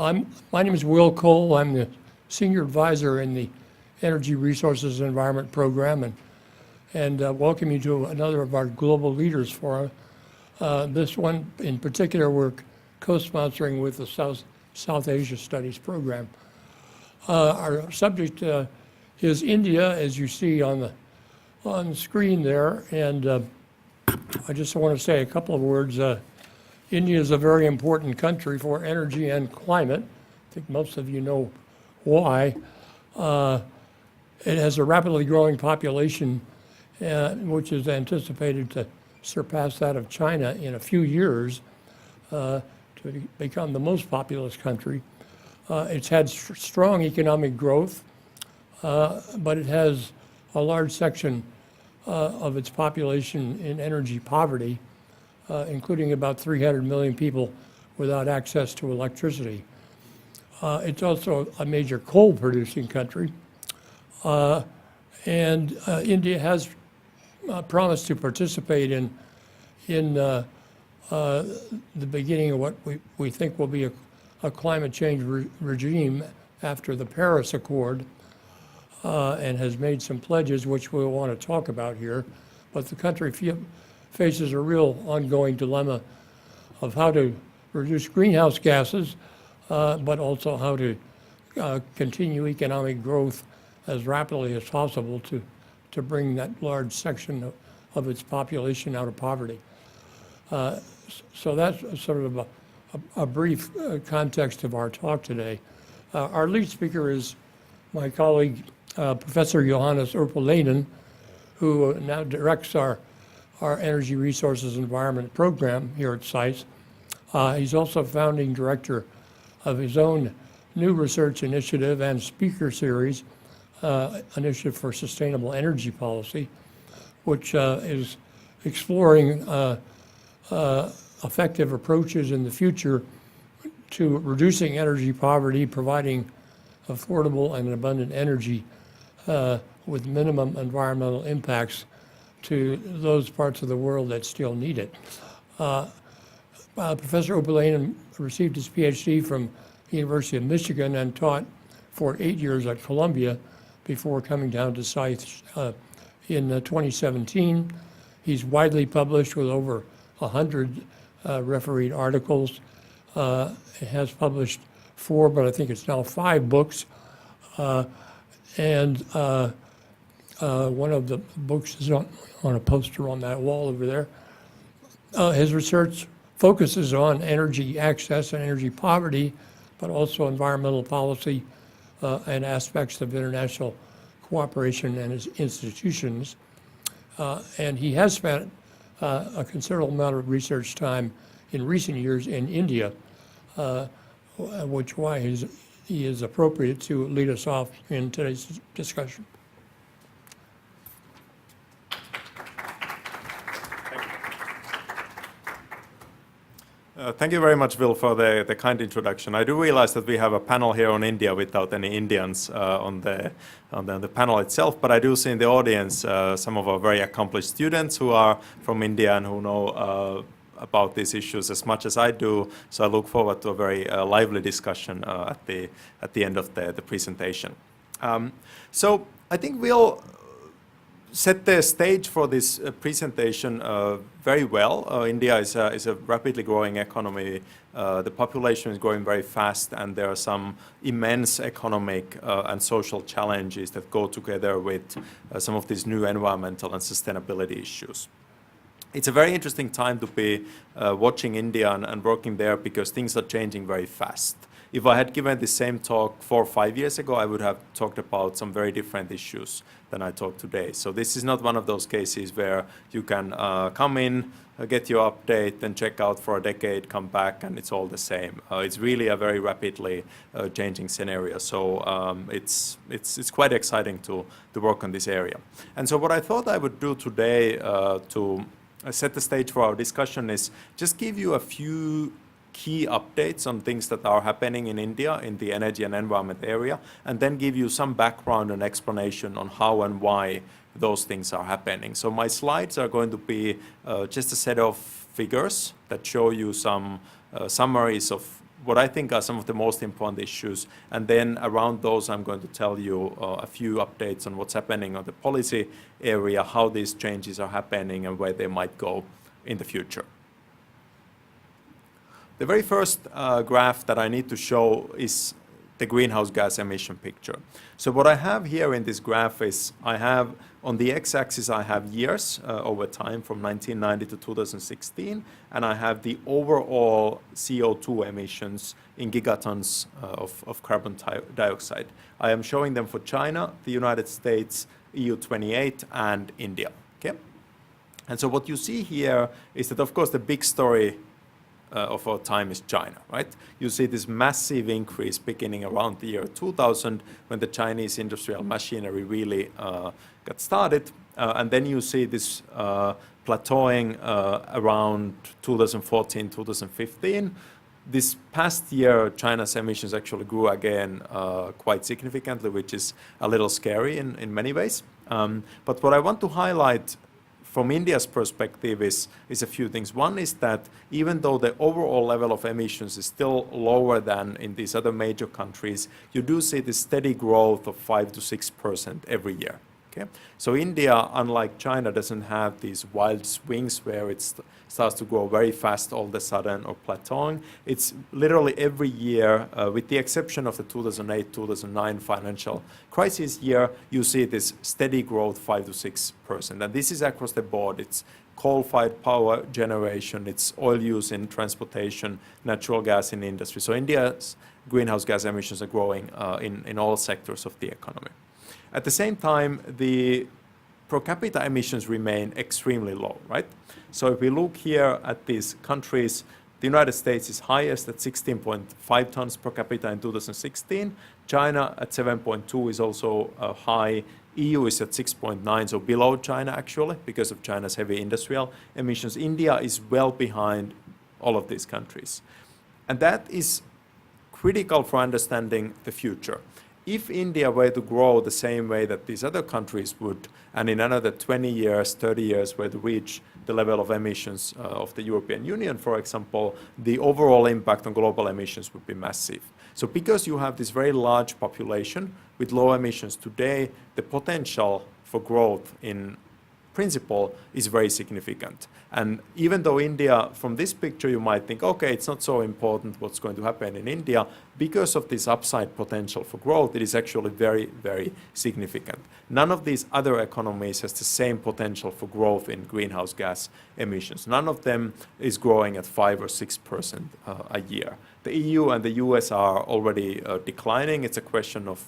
My name is Will Cole. I'm the Senior Advisor in the Energy Resources and Environment Program, and welcome you to another of our Global Leaders Forum. This one in particular we're co-sponsoring with the South Asia Studies Program. Our subject is India, as you see on the screen there, and I just want to say a couple of words. India is a very important country for energy and climate. I think most of you know why. It has a rapidly growing population, which is anticipated to surpass that of China in a few years to become the most populous country. It's had strong economic growth, but it has a large section of its population in energy poverty, including about 300 million people without access to electricity. It's also a major coal-producing country, and India has promised to participate in the beginning of what we think will be a climate change regime after the Paris Accord, and has made some pledges which we'll want to talk about here. But the country faces a real ongoing dilemma of how to reduce greenhouse gases, but also how to continue economic growth as rapidly as possible to bring that large section of its population out of poverty. So that's sort of a brief context of our talk today. Our lead speaker is my colleague, Professor Johannes Urpelainen, who now directs our Energy Resources and Environment Program here at SAIS. He's also founding director of his own new research initiative and speaker series, Initiative for Sustainable Energy Policy, which is exploring effective approaches in the future to reducing energy poverty, providing affordable and abundant energy with minimum environmental impacts to those parts of the world that still need it. Professor Urpelainen received his PhD from the University of Michigan and taught for 8 years at Columbia before coming down to SAIS in 2017. He's widely published with over 100 refereed articles. He has published 4, but I think it's now 5 books. And one of the books is on a poster on that wall over there. His research focuses on energy access and energy poverty, but also environmental policy and aspects of international cooperation and his institutions. And he has spent a considerable amount of research time in recent years in India, which why he is appropriate to lead us off in today's discussion. Thank you very much, Will, for the kind introduction. I do realize that we have a panel here on India without any Indians on the panel itself, but I do see in the audience some of our very accomplished students who are from India and who know about these issues as much as I do. So I look forward to a very lively discussion at the end of the presentation. So I think we'll set the stage for this presentation very well. India is a rapidly growing economy. The population is growing very fast, and there are some immense economic and social challenges that go together with some of these new environmental and sustainability issues. It's a very interesting time to be watching India and working there because things are changing very fast. If I had given the same talk 4 or 5 years ago, I would have talked about some very different issues than I talk today. So this is not one of those cases where you can come in, get your update, then check out for a decade, come back, and it's all the same. It's really a very rapidly changing scenario. So it's quite exciting to work on this area. And so what I thought I would do today to set the stage for our discussion is just give you a few key updates on things that are happening in India in the energy and environment area, and then give you some background and explanation on how and why those things are happening. So my slides are going to be just a set of figures that show you some summaries of what I think are some of the most important issues. And then around those, I'm going to tell you a few updates on what's happening on the policy area, how these changes are happening, and where they might go in the future. The very first graph that I need to show is the greenhouse gas emission picture. So what I have here in this graph is I have on the x-axis I have years over time from 1990 to 2016, and I have the overall CO2 emissions in gigatons of carbon dioxide. I am showing them for China, the United States, EU 28, and India. Okay? And so what you see here is that, of course, the big story of our time is China, right? You see this massive increase beginning around the year 2000 when the Chinese industrial machinery really got started. And then you see this plateauing around 2014, 2015. This past year, China's emissions actually grew again quite significantly, which is a little scary in many ways. But what I want to highlight from India's perspective is a few things. One is that even though the overall level of emissions is still lower than in these other major countries, you do see this steady growth of 5 to 6% every year. Okay? So India, unlike China, doesn't have these wild swings where it starts to grow very fast all of a sudden or plateauing. It's literally every year, with the exception of the 2008-2009 financial crisis year, you see this steady growth 5 to 6%. And this is across the board. It's coal-fired power generation, it's oil use in transportation, natural gas in industry. So India's greenhouse gas emissions are growing in all sectors of the economy. At the same time, the per capita emissions remain extremely low, right? So if we look here at these countries, the United States is highest at 16.5 tons per capita in 2016. China at 7.2 is also high. EU is at 6.9, so below China actually, because of China's heavy industrial emissions. India is well behind all of these countries. And that is critical for understanding the future. If India were to grow the same way that these other countries would, and in another 20 years, 30 years were to reach the level of emissions of the European Union, for example, the overall impact on global emissions would be massive. So because you have this very large population with low emissions today, the potential for growth in principle is very significant. And even though India, from this picture, you might think, okay, it's not so important what's going to happen in India, because of this upside potential for growth, it is actually very, very significant. None of these other economies has the same potential for growth in greenhouse gas emissions. None of them is growing at 5 or 6% a year. The EU and the US are already declining. It's a question of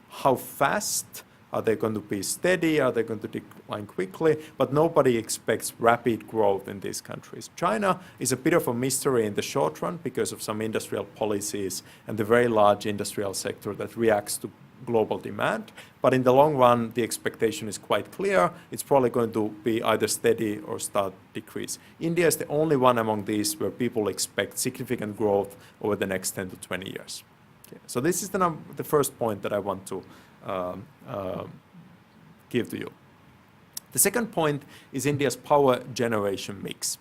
how fast. Are they going to be steady? Are they going to decline quickly? But nobody expects rapid growth in these countries. China is a bit of a mystery in the short run because of some industrial policies and the very large industrial sector that reacts to global demand. But in the long run, the expectation is quite clear. It's probably going to be either steady or start decrease. India is the only one among these where people expect significant growth over the next 10 to 20 years. Okay. So this is the first point that I want to give to you. The second point is India's power generation mix.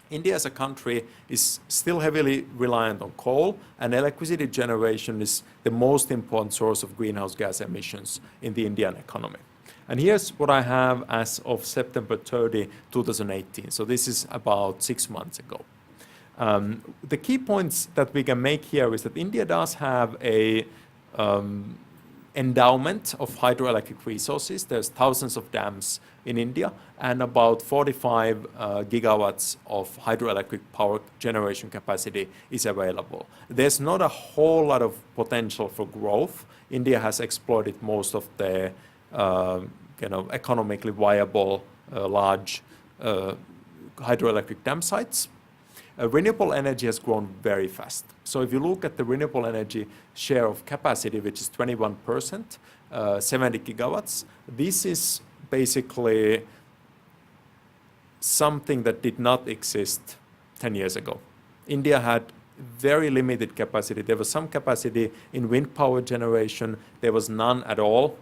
India as a country is still heavily reliant on coal, and electricity generation is the most important source of greenhouse gas emissions in the Indian economy. And here's what I have as of September 30, 2018. So this is about 6 months ago. The key points that we can make here is that India does have a endowment of hydroelectric resources. There's thousands of dams in India and about 45 gigawatts of hydroelectric power generation capacity is available. There's not a whole lot of potential for growth. India has exploited most of the economically viable large hydroelectric dam sites. Renewable energy has grown very fast. So if you look at the renewable energy share of capacity, which is 21%, 70 gigawatts, this is basically something that did not exist 10 years ago. India had very limited capacity. There was some capacity in wind power generation. There was none at all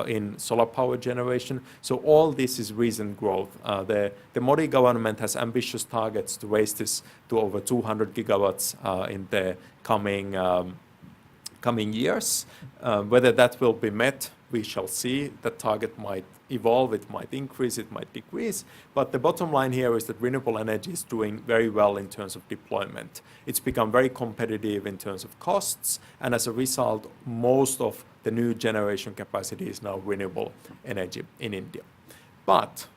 in solar power generation. So all this is recent growth. The Modi government has ambitious targets to raise this to over 200 gigawatts in the coming years. Whether that will be met, we shall see. The target might evolve, it might increase, it might decrease. But the bottom line here is that renewable energy is doing very well in terms of deployment. It's become very competitive in terms of costs, and as a result, most of the new generation capacity is now renewable energy in India. But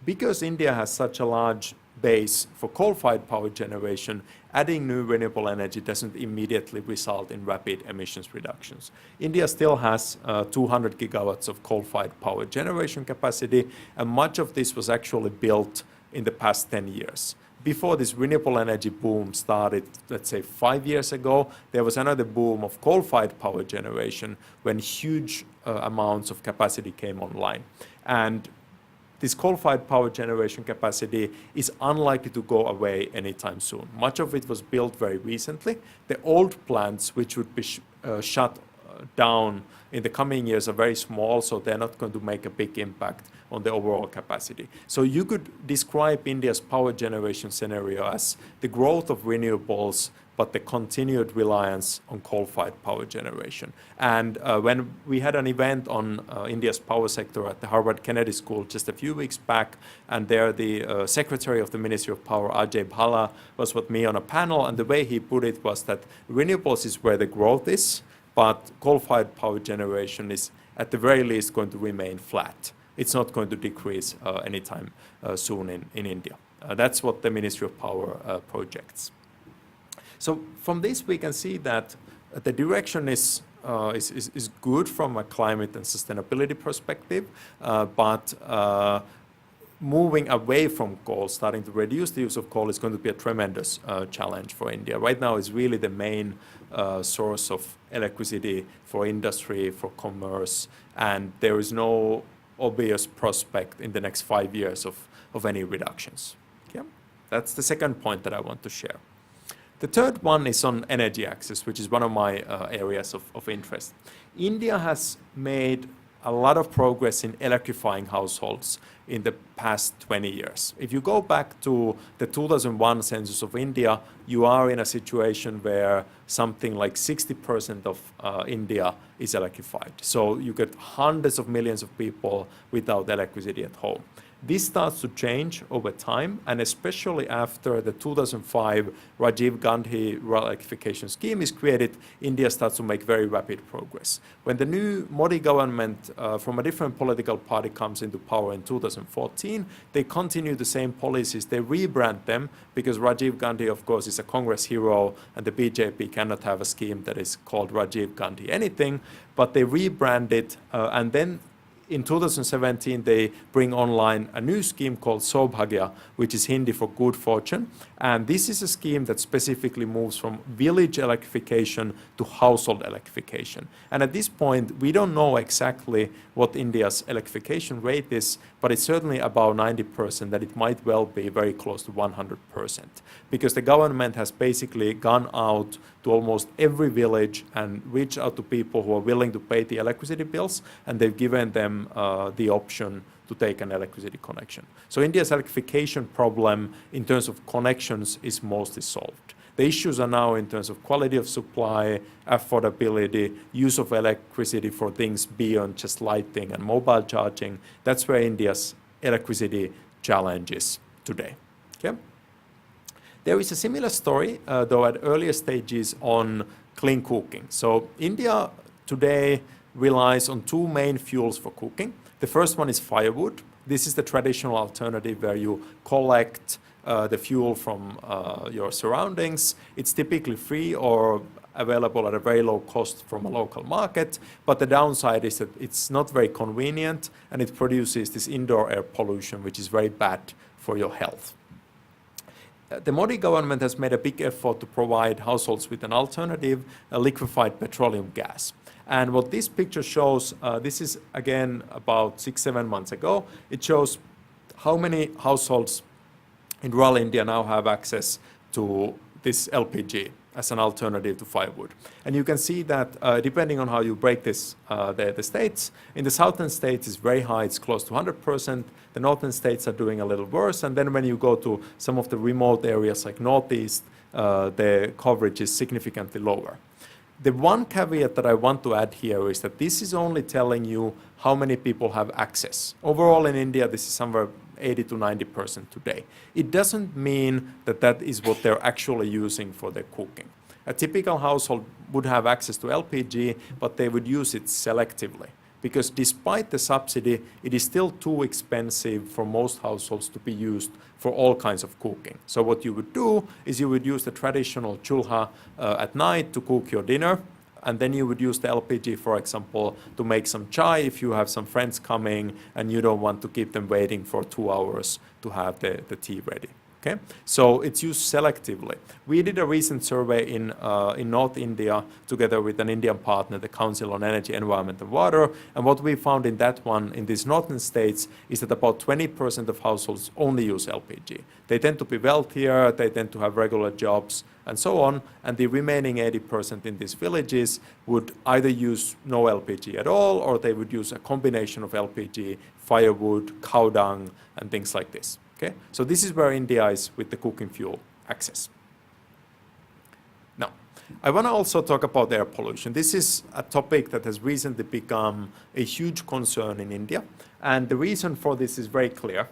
because India has such a large base for coal-fired power generation, adding new renewable energy doesn't immediately result in rapid emissions reductions. India still has 200 gigawatts of coal-fired power generation capacity, and much of this was actually built in the past 10 years. Before this renewable energy boom started, let's say 5 years ago, there was another boom of coal-fired power generation when huge amounts of capacity came online. And this coal-fired power generation capacity is unlikely to go away anytime soon. Much of it was built very recently. The old plants, which would be shut down in the coming years, are very small, so they're not going to make a big impact on the overall capacity. So you could describe India's power generation scenario as the growth of renewables, but the continued reliance on coal-fired power generation. And when we had an event on India's power sector at the Harvard Kennedy School just a few weeks back, and there the Secretary of the Ministry of Power, Ajay Bhalla, was with me on a panel, and the way he put it was that renewables is where the growth is, but coal-fired power generation is at the very least going to remain flat. It's not going to decrease anytime soon in India. That's what the Ministry of Power projects. So from this we can see that the direction is good from a climate and sustainability perspective, but moving away from coal, starting to reduce the use of coal, is going to be a tremendous challenge for India. Right now it's really the main source of electricity for industry, for commerce, and there is no obvious prospect in the next 5 years of any reductions. Okay? That's the second point that I want to share. The third one is on energy access, which is one of my areas of interest. India has made a lot of progress in electrifying households in the past 20 years. If you go back to the 2001 census of India, you are in a situation where something like 60% of India is electrified. So you get hundreds of millions of people without electricity at home. This starts to change over time, and especially after the 2005 Rajiv Gandhi rural electrification scheme is created, India starts to make very rapid progress. When the new Modi government from a different political party comes into power in 2014, they continue the same policies. They rebrand them because Rajiv Gandhi, of course, is a Congress hero, and the BJP cannot have a scheme that is called Rajiv Gandhi anything, but they rebrand it, and then in 2017, they bring online a new scheme called Saubhagya, which is Hindi for good fortune. And this is a scheme that specifically moves from village electrification to household electrification. And at this point, we don't know exactly what India's electrification rate is, but it's certainly about 90%, that it might well be very close to 100%. Because the government has basically gone out to almost every village and reached out to people who are willing to pay the electricity bills, and they've given them the option to take an electricity connection. So India's electrification problem in terms of connections is mostly solved. The issues are now in terms of quality of supply, affordability, use of electricity for things beyond just lighting and mobile charging. That's where India's electricity challenge is today. Okay? There is a similar story, though at earlier stages, on clean cooking. So India today relies on two main fuels for cooking. The first one is firewood. This is the traditional alternative where you collect the fuel from your surroundings. It's typically free or available at a very low cost from a local market, but the downside is that it's not very convenient, and it produces this indoor air pollution, which is very bad for your health. The Modi government has made a big effort to provide households with an alternative, a liquefied petroleum gas. And what this picture shows, this is again about 6-7 months ago, it shows how many households in rural India now have access to this LPG. as an alternative to firewood. And you can see that depending on how you break this, the states, in the southern states it's very high, it's close to 100%. The northern states are doing a little worse. And then when you go to some of the remote areas like northeast, the coverage is significantly lower. The one caveat that I want to add here is that this is only telling you how many people have access. Overall in India, this is somewhere 80 to 90% today. It doesn't mean that that is what they're actually using for their cooking. A typical household would have access to LPG, but they would use it selectively. Because despite the subsidy, it is still too expensive for most households to be used for all kinds of cooking. So what you would do is you would use the traditional chulha at night to cook your dinner, and then you would use the LPG, for example, to make some chai if you have some friends coming and you don't want to keep them waiting for 2 hours to have the tea ready. Okay? So it's used selectively. We did a recent survey in North India together with an Indian partner, the Council on Energy, Environment and Water. And what we found in that one, in these northern states, is that about 20% of households only use LPG. They tend to be wealthier, they tend to have regular jobs, and so on. And the remaining 80% in these villages would either use no LPG at all, or they would use a combination of LPG, firewood, cow dung, and things like this. Okay? So this is where India is with the cooking fuel access. Now, I want to also talk about air pollution. This is a topic that has recently become a huge concern in India. And the reason for this is very clear.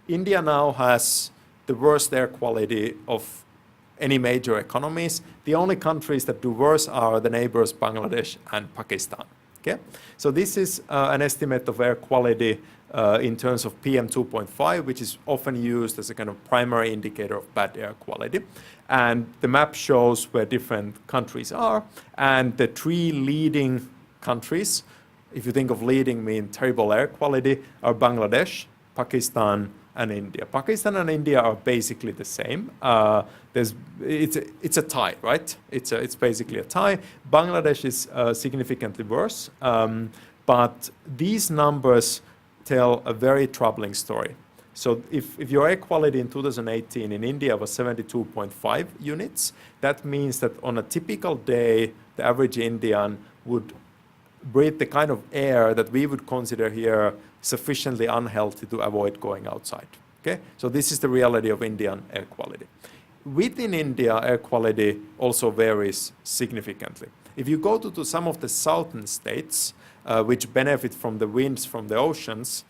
India now has the worst air quality of any major economies. The only countries that do worse are the neighbors Bangladesh and Pakistan. Okay? So this is an estimate of air quality in terms of PM 2.5, which is often used as a kind of primary indicator of bad air quality. And the map shows where different countries are. And the 3 leading countries, if you think of leading mean terrible air quality, are Bangladesh, Pakistan, and India. Pakistan and India are basically the same. It's a tie, right? It's basically a tie. Bangladesh is significantly worse. But these numbers tell a very troubling story. So if your air quality in 2018 in India was 72.5 units, that means that on a typical day, the average Indian would breathe the kind of air that we would consider here sufficiently unhealthy to avoid going outside. Okay? So this is the reality of Indian air quality. Within India, air quality also varies significantly. If you go to some of the southern states, which benefit from the winds from the oceans,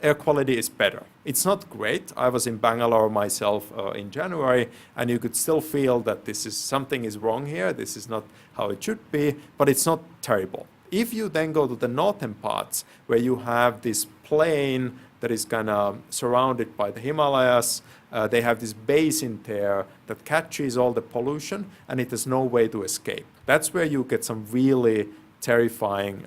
air quality is better. It's not great. I was in Bangalore myself in January, and you could still feel that something is wrong here. This is not how it should be, but it's not terrible. If you then go to the northern parts, where you have this plain that is kind of surrounded by the Himalayas, they have this basin there that catches all the pollution, and it has no way to escape. That's where you get some really terrifying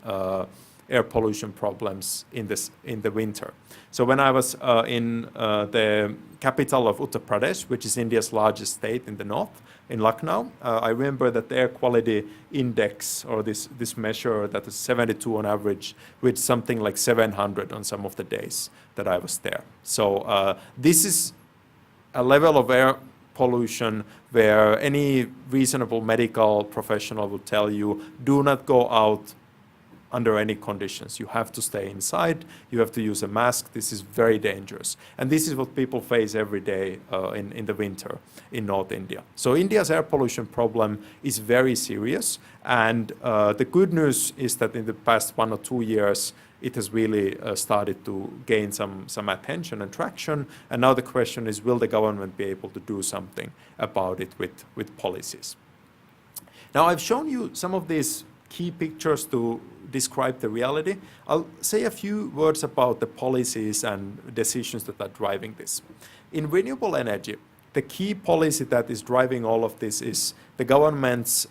air pollution problems in the winter. So when I was in the capital of Uttar Pradesh, which is India's largest state in the north, in Lucknow, I remember that the air quality index, or this measure that is 72 on average, with something like 700 on some of the days that I was there. So this is a level of air pollution where any reasonable medical professional will tell you, do not go out under any conditions. You have to stay inside. You have to use a mask. This is very dangerous. And this is what people face every day in the winter in North India. So India's air pollution problem is very serious. And the good news is that in the past 1 or 2 years, it has really started to gain some attention and traction. And now the question is, will the government be able to do something about it with policies? Now, I've shown you some of these key pictures to describe the reality. I'll say a few words about the policies and decisions that are driving this. In renewable energy, the key policy that is driving all of this is the government's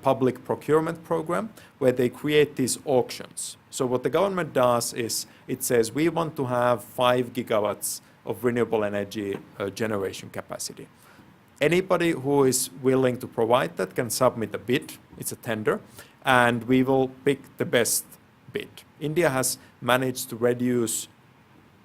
public procurement program, where they create these auctions. So what the government does is it says, we want to have 5 gigawatts of renewable energy generation capacity. Anybody who is willing to provide that can submit a bid. It's a tender. And we will pick the best bid. India has managed to reduce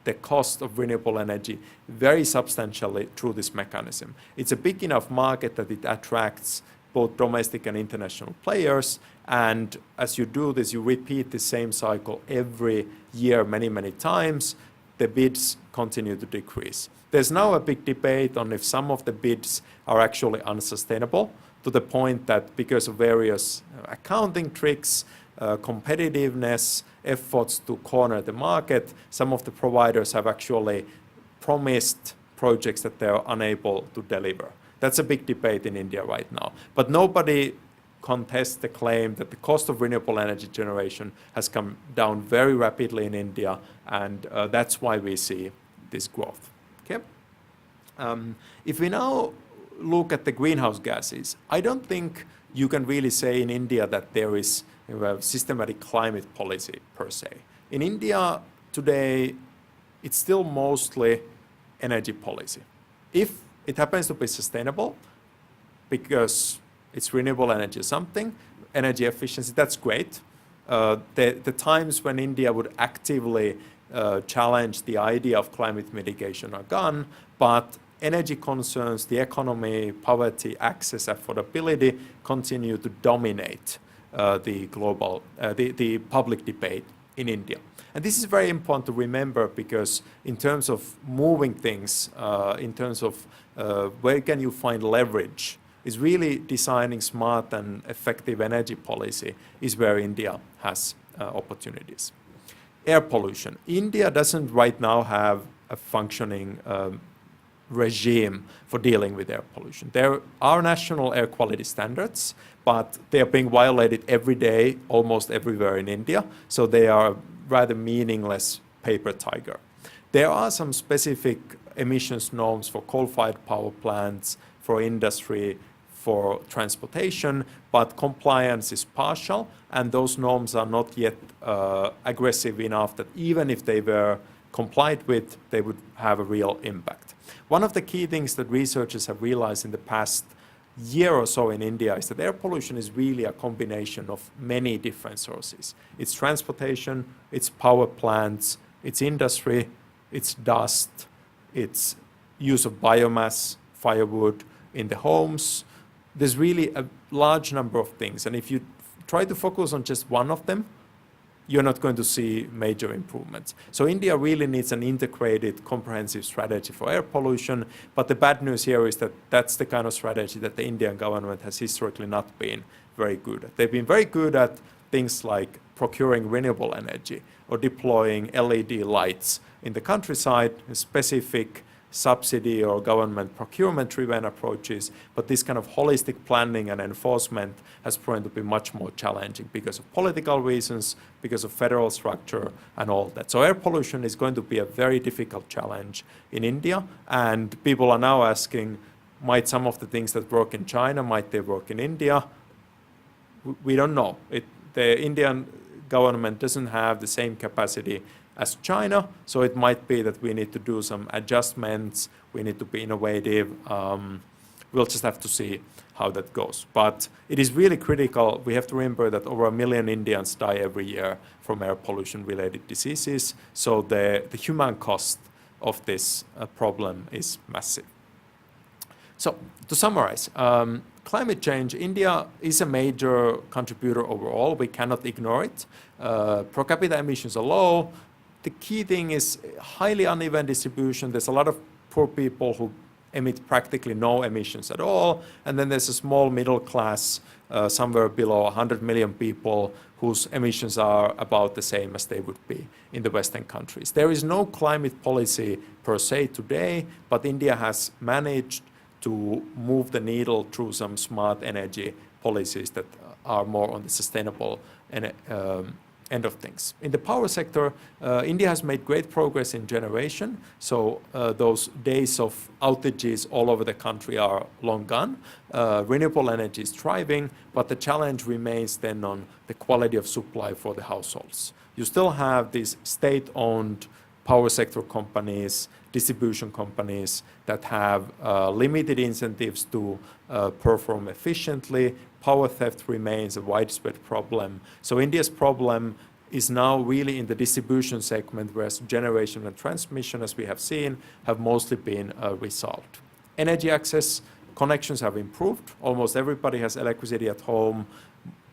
the cost of renewable energy very substantially through this mechanism. It's a big enough market that it attracts both domestic and international players. And as you do this, you repeat the same cycle every year many, many times. The bids continue to decrease. There's now a big debate on if some of the bids are actually unsustainable, to the point that because of various accounting tricks, competitiveness, efforts to corner the market, some of the providers have actually promised projects that they are unable to deliver. That's a big debate in India right now. But nobody contests the claim that the cost of renewable energy generation has come down very rapidly in India, and that's why we see this growth. Okay? If we now look at the greenhouse gases, I don't think you can really say in India that there is a systematic climate policy per se. In India today, it's still mostly energy policy. If it happens to be sustainable, because it's renewable energy or something, energy efficiency, that's great. The times when India would actively challenge the idea of climate mitigation are gone, but energy concerns, the economy, poverty, access, affordability continue to dominate the public debate in India. And this is very important to remember, because in terms of moving things, in terms of where can you find leverage, is really designing smart and effective energy policy is where India has opportunities. Air pollution. India doesn't right now have a functioning regime for dealing with air pollution. There are national air quality standards, but they are being violated every day, almost everywhere in India. So they are rather meaningless paper tiger. There are some specific emissions norms for coal-fired power plants, for industry, for transportation, but compliance is partial, and those norms are not yet aggressive enough that even if they were complied with, they would have a real impact. One of the key things that researchers have realized in the past year or so in India is that air pollution is really a combination of many different sources. It's transportation, it's power plants, it's industry, it's dust, it's use of biomass, firewood in the homes. There's really a large number of things, and if you try to focus on just one of them, you're not going to see major improvements. So India really needs an integrated, comprehensive strategy for air pollution, but the bad news here is that that's the kind of strategy that the Indian government has historically not been very good at. They've been very good at things like procuring renewable energy or deploying LED lights in the countryside, specific subsidy or government procurement-driven approaches, but this kind of holistic planning and enforcement has proven to be much more challenging because of political reasons, because of federal structure and all that. So air pollution is going to be a very difficult challenge in India, and people are now asking, might some of the things that work in China, might they work in India? We don't know. The Indian government doesn't have the same capacity as China, so it might be that we need to do some adjustments, we need to be innovative. We'll just have to see how that goes. But it is really critical. We have to remember that over 1 million Indians die every year from air pollution-related diseases, so the human cost of this problem is massive. So to summarize, climate change, India is a major contributor overall. We cannot ignore it. Per capita emissions are low. The key thing is highly uneven distribution. There's a lot of poor people who emit practically no emissions at all. And then there's a small middle class, somewhere below 100 million people, whose emissions are about the same as they would be in the Western countries. There is no climate policy per se today, but India has managed to move the needle through some smart energy policies that are more on the sustainable end of things. In the power sector, India has made great progress in generation. So those days of outages all over the country are long gone. Renewable energy is thriving, but the challenge remains then on the quality of supply for the households. You still have these state-owned power sector companies, distribution companies that have limited incentives to perform efficiently. Power theft remains a widespread problem. So India's problem is now really in the distribution segment, whereas generation and transmission, as we have seen, have mostly been resolved. Energy access connections have improved. Almost everybody has electricity at home.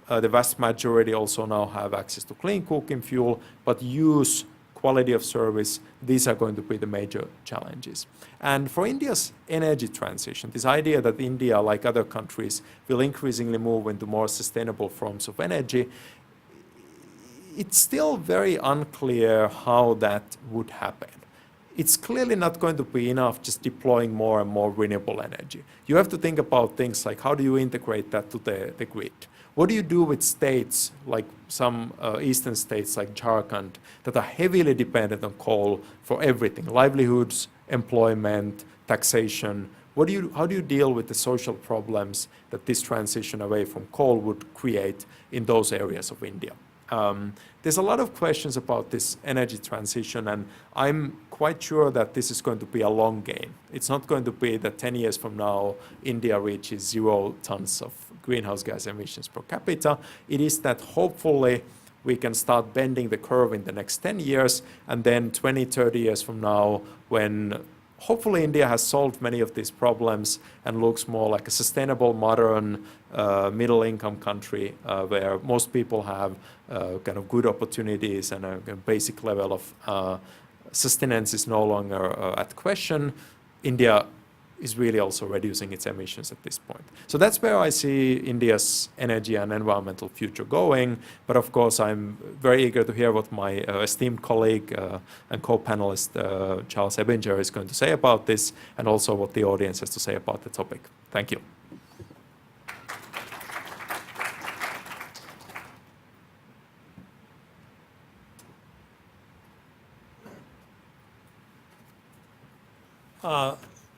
The vast majority also now have access to clean cooking fuel, but use, quality of service, these are going to be the major challenges. And for India's energy transition, this idea that India, like other countries, will increasingly move into more sustainable forms of energy, it's still very unclear how that would happen. It's clearly not going to be enough just deploying more and more renewable energy. You have to think about things like how do you integrate that to the grid? What do you do with states, like some eastern states like Jharkhand, that are heavily dependent on coal for everything, livelihoods, employment, taxation? How do you deal with the social problems that this transition away from coal would create in those areas of India? There's a lot of questions about this energy transition, and I'm quite sure that this is going to be a long game. It's not going to be that 10 years from now, India reaches 0 tons of greenhouse gas emissions per capita. It is that hopefully we can start bending the curve in the next 10 years, and then 20, 30 years from now, when hopefully India has solved many of these problems and looks more like a sustainable, modern, middle-income country where most people have kind of good opportunities and a basic level of sustenance is no longer at question. India is really also reducing its emissions at this point. So that's where I see India's energy and environmental future going. But of course, I'm very eager to hear what my esteemed colleague and co-panelist Charles Ebinger is going to say about this, and also what the audience has to say about the topic. Thank you.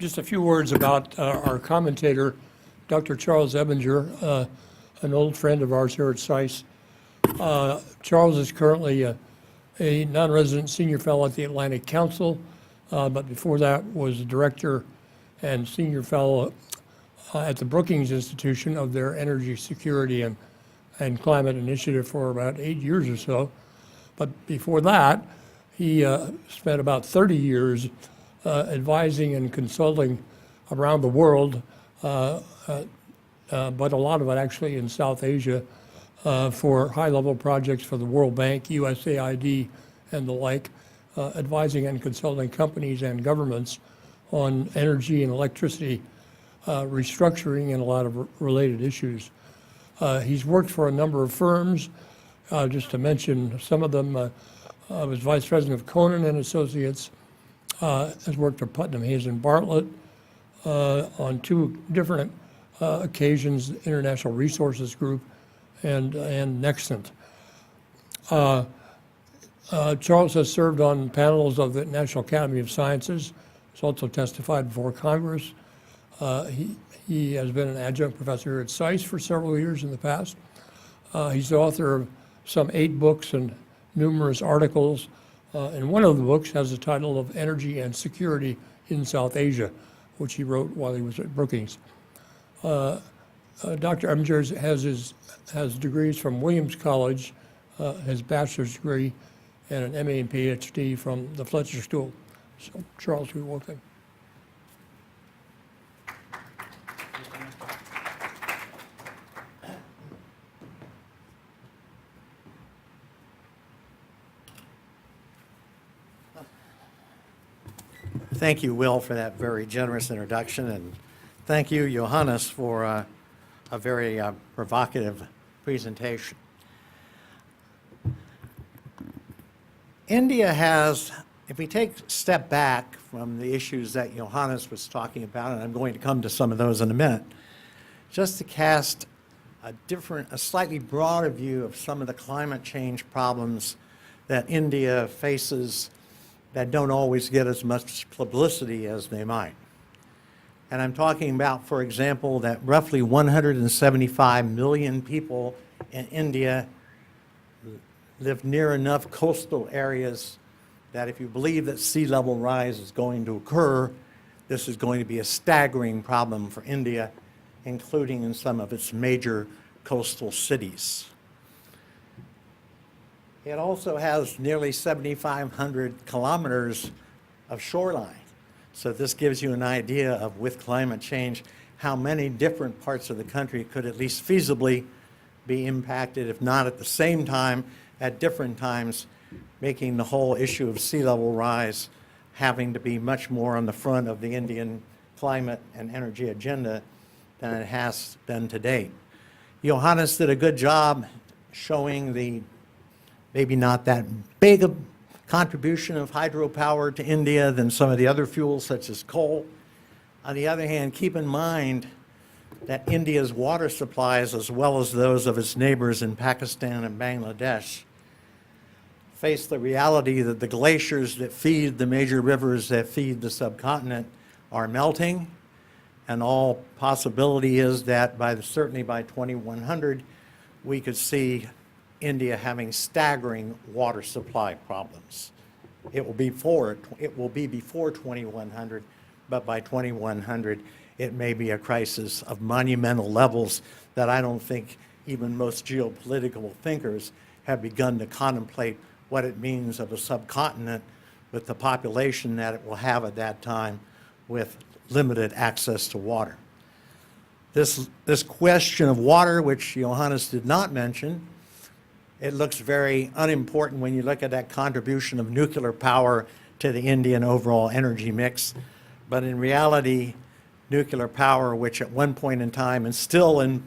Just a few words about our commentator, Dr. Charles Ebinger, an old friend of ours here at SAIS. Charles is currently a non-resident senior fellow at the Atlantic Council, but before that was director and senior fellow at the Brookings Institution of their Energy Security and Climate Initiative for about 8 years or so. But before that, he spent about 30 years advising and consulting around the world, but a lot of it actually in South Asia for high-level projects for the World Bank, USAID, and the like, advising and consulting companies and governments on energy and electricity restructuring and a lot of related issues. He's worked for a number of firms, just to mention some of them. Was vice president of Conan and Associates, has worked for Putnam Hayes and Bartlett on 2 different occasions, International Resources Group and Nexent. Charles has served on panels of the National Academy of Sciences. He's also testified before Congress. He has been an adjunct professor here at SAIS for several years in the past. He's the author of some 8 books and numerous articles. And one of the books has the title of Energy and Security in South Asia, which he wrote while he was at Brookings. Dr. Ebinger has degrees from Williams College, his bachelor's degree, and an MA and PhD from the Fletcher School. So, Charles, you're welcome. Thank you, Will, for that very generous introduction, and thank you, Johannes, for a very provocative presentation. India has, if we take a step back from the issues that Johannes was talking about, and I'm going to come to some of those in a minute, just to cast a slightly broader view of some of the climate change problems that India faces that don't always get as much publicity as they might. And I'm talking about, for example, that roughly 175 million people in India live near enough coastal areas that if you believe that sea level rise is going to occur, this is going to be a staggering problem for India, including in some of its major coastal cities. It also has nearly 7,500 kilometers of shoreline. So this gives you an idea of, with climate change, how many different parts of the country could at least feasibly be impacted, if not at the same time, at different times, making the whole issue of sea level rise having to be much more on the front of the Indian climate and energy agenda than it has been to date. Johannes did a good job showing the maybe not that big a contribution of hydropower to India than some of the other fuels such as coal. On the other hand, keep in mind that India's water supplies, as well as those of its neighbors in Pakistan and Bangladesh, face the reality that the glaciers that feed the major rivers that feed the subcontinent are melting, and all possibility is that certainly by 2100, we could see India having staggering water supply problems. It will be before 2100, but by 2100, it may be a crisis of monumental levels that I don't think even most geopolitical thinkers have begun to contemplate what it means of a subcontinent with the population that it will have at that time with limited access to water. This question of water, which Johannes did not mention, it looks very unimportant when you look at that contribution of nuclear power to the Indian overall energy mix. But in reality, nuclear power, which at one point in time and still in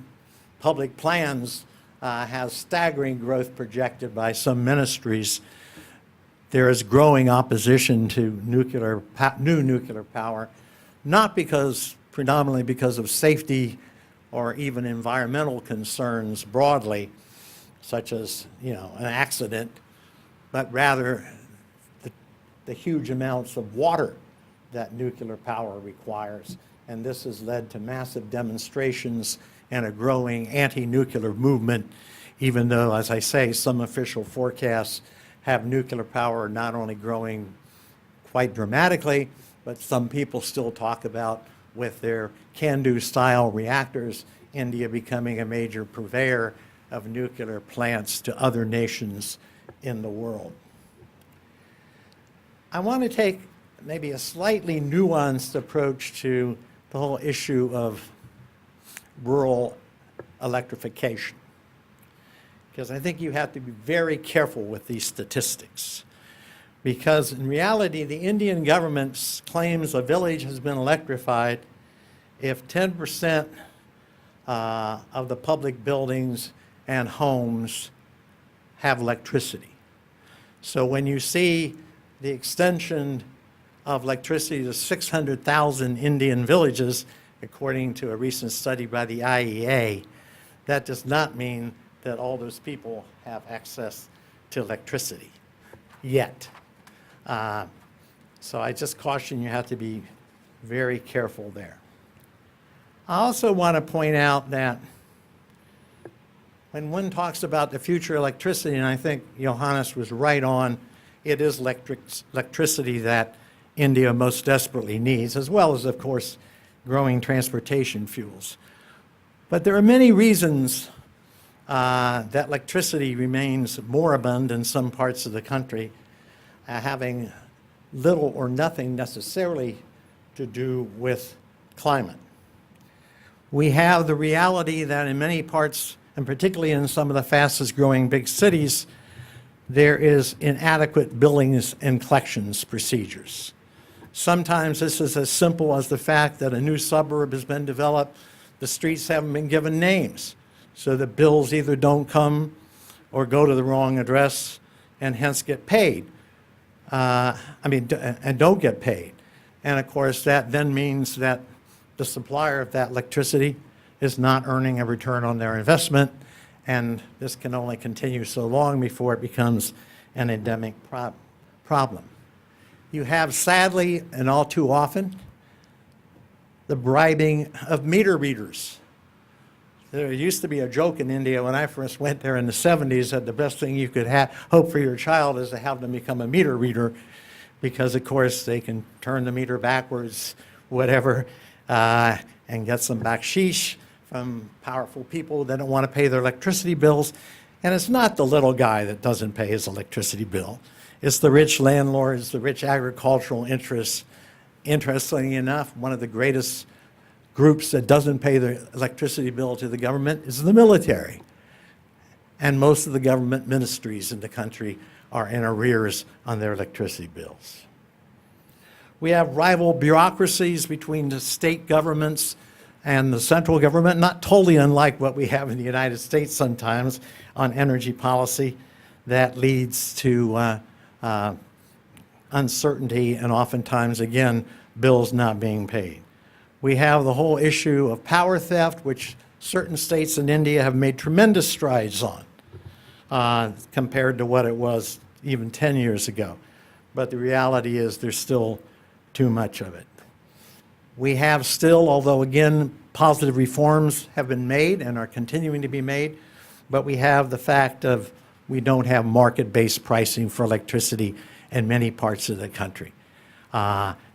public plans has staggering growth projected by some ministries, there is growing opposition to new nuclear power, not predominantly because of safety or even environmental concerns broadly, such as, an accident, but rather the huge amounts of water that nuclear power requires. And this has led to massive demonstrations and a growing anti-nuclear movement, even though, as I say, some official forecasts have nuclear power not only growing quite dramatically, but some people still talk about, with their can-do style reactors, India becoming a major purveyor of nuclear plants to other nations in the world. I want to take maybe a slightly nuanced approach to the whole issue of rural electrification, because I think you have to be very careful with these statistics, because in reality, the Indian government claims a village has been electrified if 10% of the public buildings and homes have electricity. So when you see the extension of electricity to 600,000 Indian villages, according to a recent study by the IEA, that does not mean that all those people have access to electricity yet. So I just caution you have to be very careful there. I also want to point out that when one talks about the future electricity, and I think Johannes was right on, it is electricity that India most desperately needs, as well as, of course, growing transportation fuels. But there are many reasons that electricity remains moribund in some parts of the country, having little or nothing necessarily to do with climate. We have the reality that in many parts, and particularly in some of the fastest growing big cities, there is inadequate billings and collections procedures. Sometimes this is as simple as the fact that a new suburb has been developed, the streets haven't been given names, so the bills either don't come or go to the wrong address and hence get paid. And don't get paid. And of course, that then means that the supplier of that electricity is not earning a return on their investment, and this can only continue so long before it becomes an endemic problem. You have, sadly, and all too often, the bribing of meter readers. There used to be a joke in India when I first went there in the 70s that the best thing you could hope for your child is to have them become a meter reader, because, of course, they can turn the meter backwards, whatever, and get some baksheesh from powerful people that don't want to pay their electricity bills. And it's not the little guy that doesn't pay his electricity bill. It's the rich landlords, the rich agricultural interests. Interestingly enough, one of the greatest groups that doesn't pay their electricity bill to the government is the military. And most of the government ministries in the country are in arrears on their electricity bills. We have rival bureaucracies between the state governments and the central government, not totally unlike what we have in the United States sometimes on energy policy, that leads to uncertainty and oftentimes, again, bills not being paid. We have the whole issue of power theft, which certain states in India have made tremendous strides on compared to what it was even 10 years ago. But the reality is there's still too much of it. We have still, although again, positive reforms have been made and are continuing to be made, but we have the fact of we don't have market-based pricing for electricity in many parts of the country.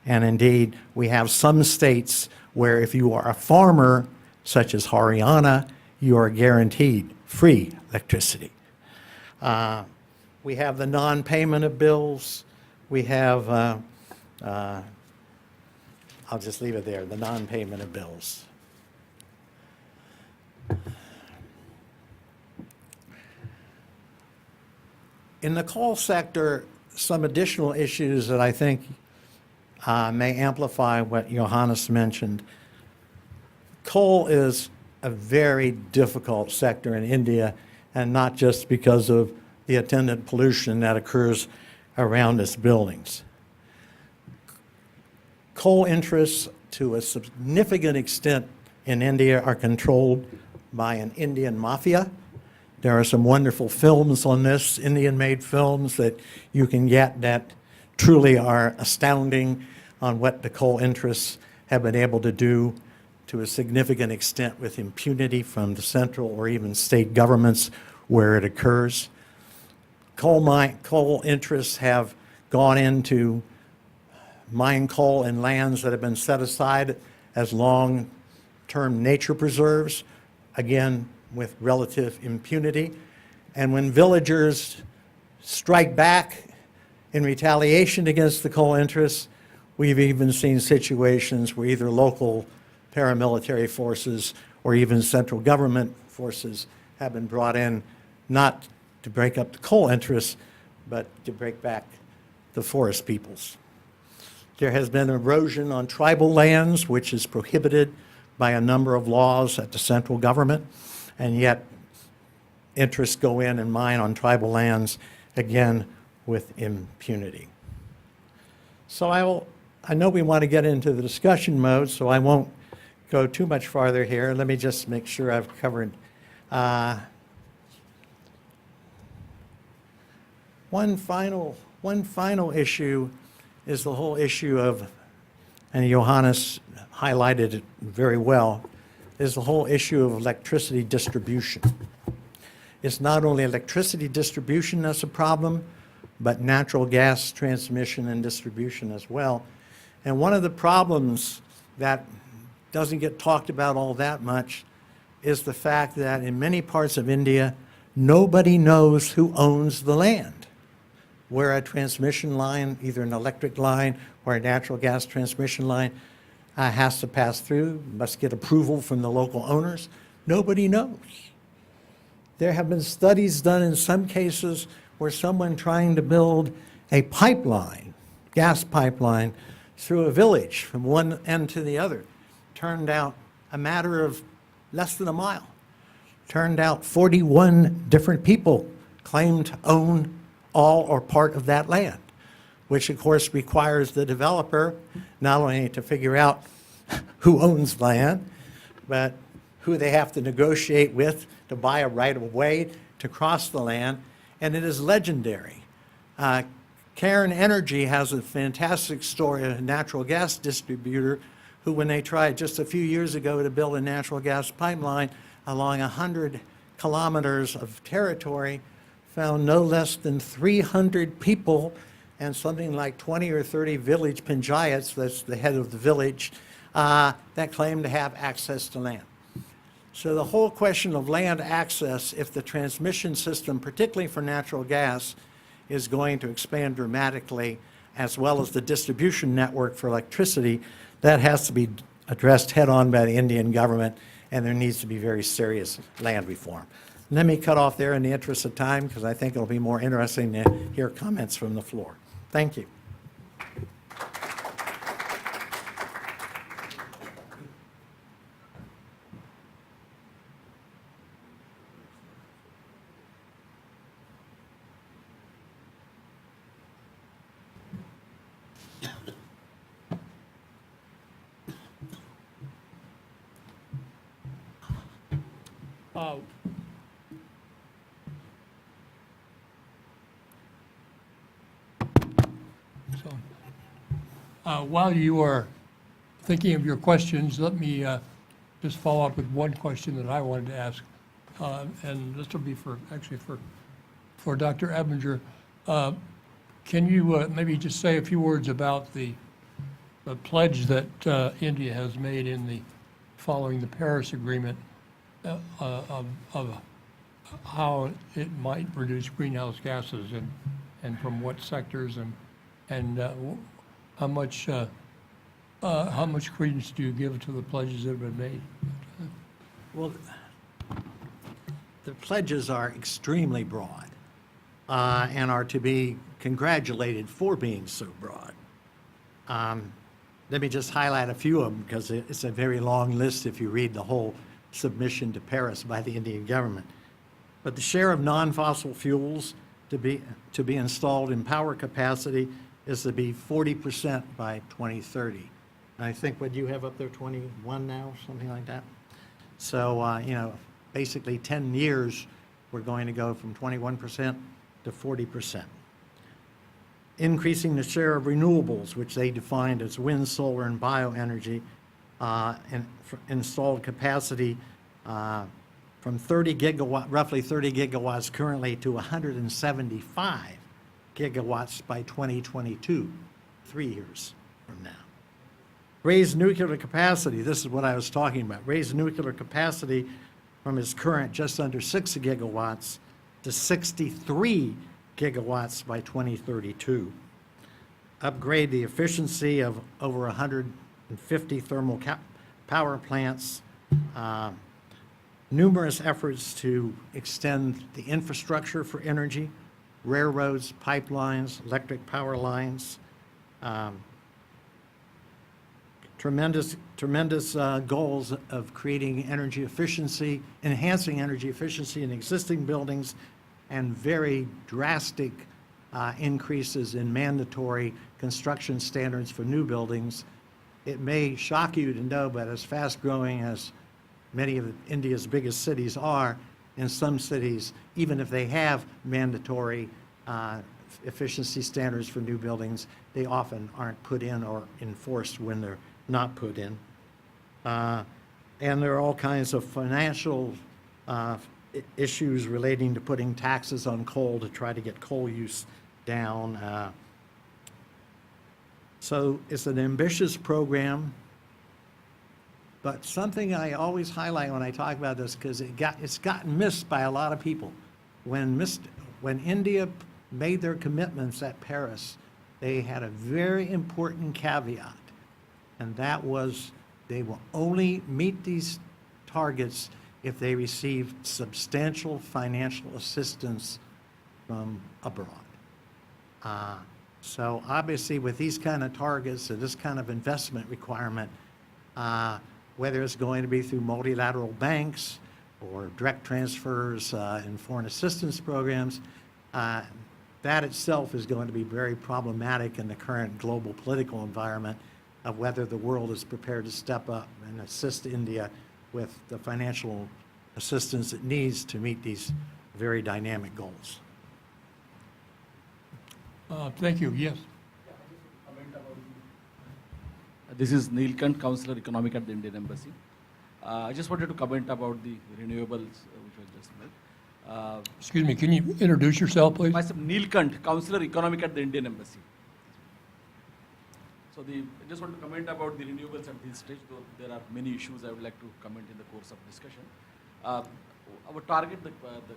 And indeed, we have some states where if you are a farmer, such as Haryana, you are guaranteed free electricity. We have the non-payment of bills. We have, I'll just leave it there, the non-payment of bills. In the coal sector, some additional issues that I think may amplify what Johannes mentioned. Coal is a very difficult sector in India, and not just because of the attendant pollution that occurs around its buildings. Coal interests, to a significant extent in India, are controlled by an Indian mafia. There are some wonderful films on this, Indian-made films that you can get that truly are astounding on what the coal interests have been able to do to a significant extent with impunity from the central or even state governments where it occurs. Coal interests have gone into mine coal in lands that have been set aside as long-term nature preserves, again, with relative impunity. And when villagers strike back in retaliation against the coal interests, we've even seen situations where either local paramilitary forces or even central government forces have been brought in, not to break up the coal interests, but to break back the forest peoples. There has been erosion on tribal lands, which is prohibited by a number of laws at the central government, and yet interests go in and mine on tribal lands, again, with impunity. So I know we want to get into the discussion mode, so I won't go too much farther here. Let me just make sure I've covered. One final issue is the whole issue of, and Johannes highlighted it very well, is the whole issue of electricity distribution. It's not only electricity distribution that's a problem, but natural gas transmission and distribution as well. And one of the problems that doesn't get talked about all that much is the fact that in many parts of India, nobody knows who owns the land. Where a transmission line, either an electric line or a natural gas transmission line, has to pass through, must get approval from the local owners. Nobody knows. There have been studies done in some cases where someone trying to build a pipeline, gas pipeline, through a village from one end to the other, turned out a matter of less than a mile. Turned out 41 different people claimed to own all or part of that land, which of course requires the developer not only to figure out who owns land, but who they have to negotiate with to buy a right of way to cross the land, and it is legendary. Cairn Energy has a fantastic story of a natural gas distributor who, when they tried just a few years ago to build a natural gas pipeline along 100 kilometers of territory, found no less than 300 people and something like 20 or 30 village panchayats, that's the head of the village, that claim to have access to land. So the whole question of land access, if the transmission system, particularly for natural gas, is going to expand dramatically, as well as the distribution network for electricity, that has to be addressed head-on by the Indian government, and there needs to be very serious land reform. Let me cut off there in the interest of time, because I think it'll be more interesting to hear comments from the floor. Thank you. Uh, While you are thinking of your questions, let me just follow up with one question that I wanted to ask. And this will be for Dr. Ebinger. Can you maybe just say a few words about the pledge that India has made following the Paris Agreement of how it might reduce greenhouse gases and from what sectors and how much credence do you give to the pledges that have been made? Well, the pledges are extremely broad and are to be congratulated for being so broad. Let me just highlight a few of them because it's a very long list if you read the whole submission to Paris by the Indian government. But the share of non-fossil fuels to be installed in power capacity is to be 40% by 2030. And I think what you have up there, 21 now, something like that. So, basically 10 years, we're going to go from 21% to 40%. Increasing the share of renewables, which they defined as wind, solar, and bioenergy, and installed capacity from roughly 30 gigawatts currently to 175 gigawatts by 2022, 3 years from now. Raise nuclear capacity, this is what I was talking about, raise nuclear capacity from its current just under 6 gigawatts to 63 gigawatts by 2032. Upgrade the efficiency of over 150 thermal power plants. Numerous efforts to extend the infrastructure for energy, railroads, pipelines, electric power lines. Tremendous goals of creating energy efficiency, enhancing energy efficiency in existing buildings, and very drastic increases in mandatory construction standards for new buildings. It may shock you to know, but as fast-growing as many of India's biggest cities are, in some cities, even if they have mandatory efficiency standards for new buildings, they often aren't put in or enforced when they're not put in. And there are all kinds of financial issues relating to putting taxes on coal to try to get coal use down. So it's an ambitious program, but something I always highlight when I talk about this, because it's gotten missed by a lot of people. When India made their commitments at Paris, they had a very important caveat, and that was they will only meet these targets if they receive substantial financial assistance from abroad. So obviously with these kind of targets and this kind of investment requirement, whether it's going to be through multilateral banks or direct transfers in foreign assistance programs, that itself is going to be very problematic in the current global political environment of whether the world is prepared to step up and assist India with the financial assistance it needs to meet these very dynamic goals. Thank you. Yes. This is Neelkant, Counselor Economic at the Indian Embassy. I just wanted to comment about the renewables which was just made. Excuse me, can you introduce yourself, please? Myself, Neelkant, Counselor Economic at the Indian Embassy. So I just want to comment about the renewables at this stage, though there are many issues I would like to comment in the course of discussion. Our target, the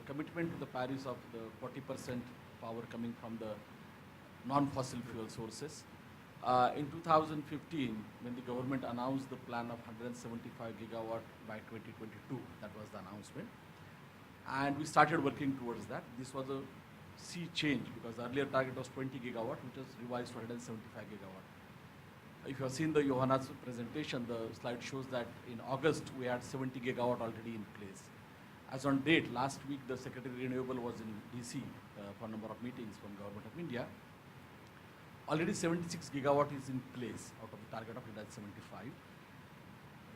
commitment to the Paris of the 40% power coming from the non-fossil fuel sources In 2015, when the government announced the plan of 175 gigawatt by 2022, that was the announcement. And we started working towards that. This was a sea change because the earlier target was 20 gigawatt, which was revised to 175 gigawatt. If you have seen the Johannes presentation, the slide shows that in August we had 70 gigawatt already in place. As on date, last week the Secretary Renewable was in DC for a number of meetings from Government of India. Already 76 gigawatt is in place out of the target of 175.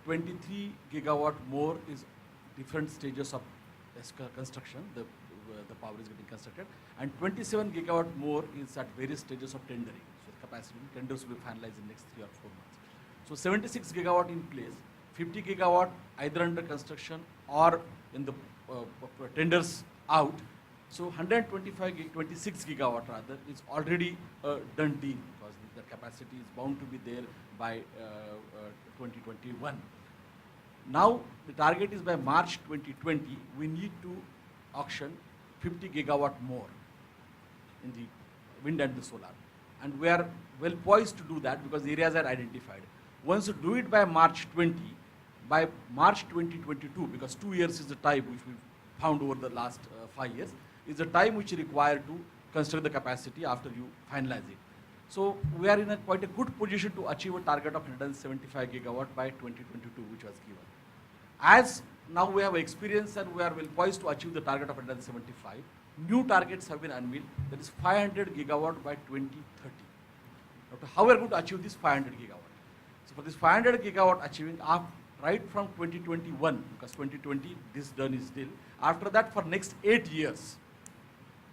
23 gigawatt more is different stages of construction. The power is getting constructed, and 27 gigawatt more is at various stages of tendering. So the capacity tenders will be finalized in next 3 or 4 months. So 76 gigawatt in place, 50 gigawatt either under construction or in the tenders out. So 26 gigawatt rather is already a done deal because the capacity is bound to be there by 2021. Now the target is by March 2020, we need to auction 50 gigawatt more in the wind and the solar. And we are well poised to do that because the areas are identified. Once you do it by March 20, by March 2022, because 2 years is the time which we found over the last 5 years, is the time which is required to construct the capacity after you finalize it. So we are in quite a good position to achieve a target of 175 gigawatt by 2022, which was given. As now we have experience and we are well poised to achieve the target of 175. New targets have been unveiled, that is 500 gigawatt by 2030. Now, how we are going to achieve this 500 gigawatt? So for this 500 gigawatt achieving right from 2021, because 2020 this done is still. After that, for next 8 years,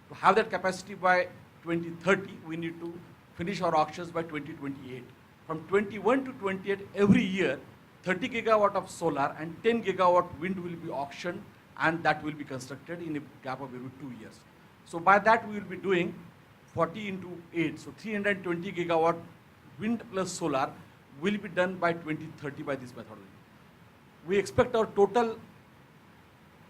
to have that capacity by 2030, we need to finish our auctions by 2028. From 21 to 28, every year, 30 gigawatt of solar and 10 gigawatt wind will be auctioned, and that will be constructed in a gap of every 2 years. So by that we will be doing 40 into 8, so 320 gigawatt wind plus solar will be done by 2030 by this methodology. We expect our total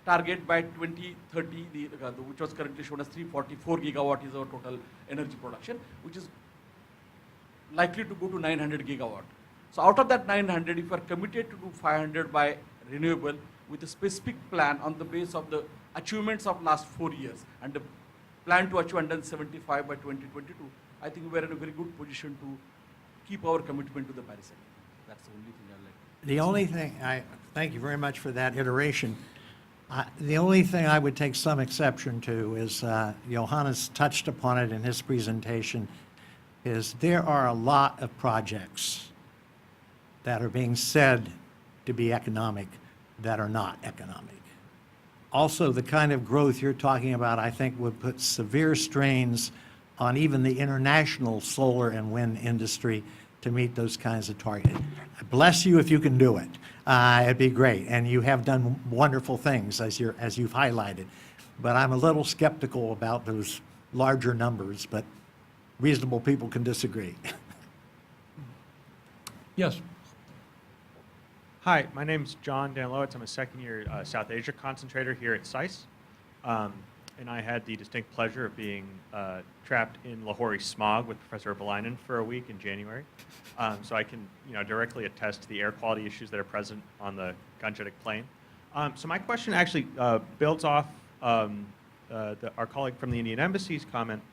target by 2030, which was currently shown as 344 gigawatt is our total energy production, which is likely to go to 900 gigawatt. So out of that 900, if we are committed to do 500 by renewable with a specific plan on the base of the achievements of last 4 years and the plan to achieve 175 by 2022, I think we are in a very good position to keep our commitment to the Paris Agreement. That's the only thing I'd like to The only thing, thank you very much for that iteration. The only thing I would take some exception to is, Johannes touched upon it in his presentation, is there are a lot of projects that are being said to be economic that are not economic. Also, the kind of growth you're talking about, I think, would put severe strains on even the international solar and wind industry to meet those kinds of targets. Bless you if you can do it. It'd be great. And you have done wonderful things as you've highlighted. But I'm a little skeptical about those larger numbers, but reasonable people can disagree. Yes. Hi, my name's John Danilowitz. I'm a second-year South Asia concentrator here at SAIS. And I had the distinct pleasure of being trapped in Lahori smog with Professor Urpelainen for a week in January. So I can directly attest to the air quality issues that are present on the Gangetic Plain. So my question actually builds off our colleague from the Indian Embassy's comment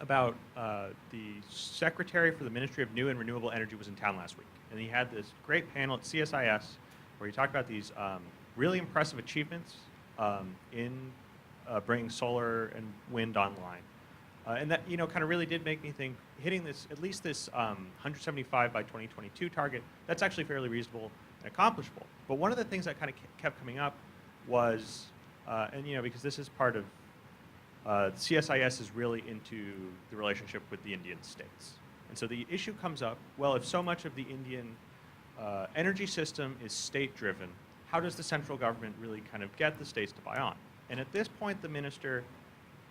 about the Secretary for the Ministry of New and Renewable Energy was in town last week. And he had this great panel at CSIS where he talked about these really impressive achievements in bringing solar and wind online. And that kind of really did make me think hitting this, at least this 175 by 2022 target, that's actually fairly reasonable and accomplishable. But one of the things that kind of kept coming up was, and because this is part of, CSIS is really into the relationship with the Indian states. And so the issue comes up, well, if so much of the Indian energy system is state-driven, how does the central government really kind of get the states to buy on? And at this point, the minister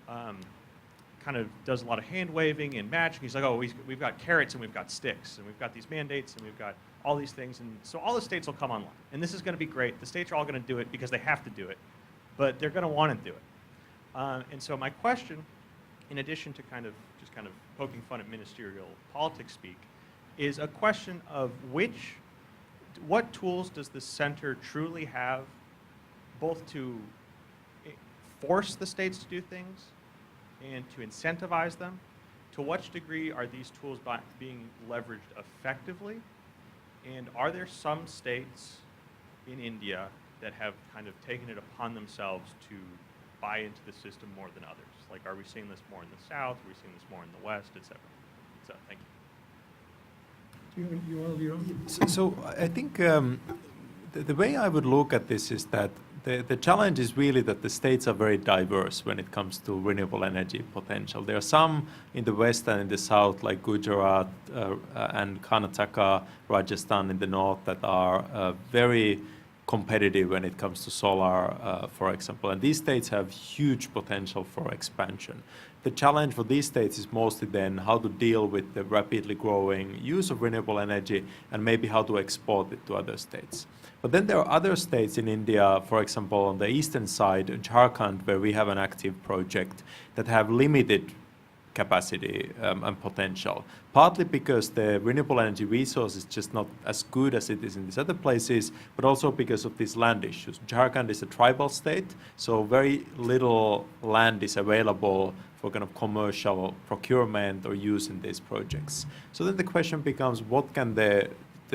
kind of does a lot of hand-waving and matching. He's like, oh, we've got carrots and we've got sticks, and we've got these mandates, and we've got all these things. And so all the states will come online. And this is going to be great. The states are all going to do it because they have to do it. But they're going to want to do it. And so my question, in addition to just kind of poking fun at ministerial politics speak, is a question of what tools does the center truly have, both to force the states to do things and to incentivize them? To what degree are these tools being leveraged effectively? And are there some states in India that have kind of taken it upon themselves to buy into the system more than others? Like, are we seeing this more in the South? Are we seeing this more in the West, et cetera? So, thank you. You want to lead on? So I think the way I would look at this is that the challenge is really that the states are very diverse when it comes to renewable energy potential. There are some in the west and in the south, like Gujarat and Karnataka, Rajasthan in the north, that are very competitive when it comes to solar, for example. And these states have huge potential for expansion. The challenge for these states is mostly then how to deal with the rapidly growing use of renewable energy and maybe how to export it to other states. But then there are other states in India, for example, on the eastern side, Jharkhand, where we have an active project, that have limited capacity and potential, partly because the renewable energy resource is just not as good as it is in these other places, but also because of these land issues. Jharkhand is a tribal state, so very little land is available for kind of commercial procurement or use in these projects. So then the question becomes, what can the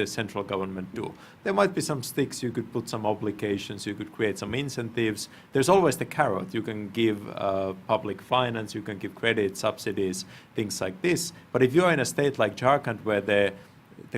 central government do? There might be some sticks, you could put some obligations, you could create some incentives. There's always the carrot. You can give public finance, you can give credit, subsidies, things like this. But if you're in a state like Jharkhand, where the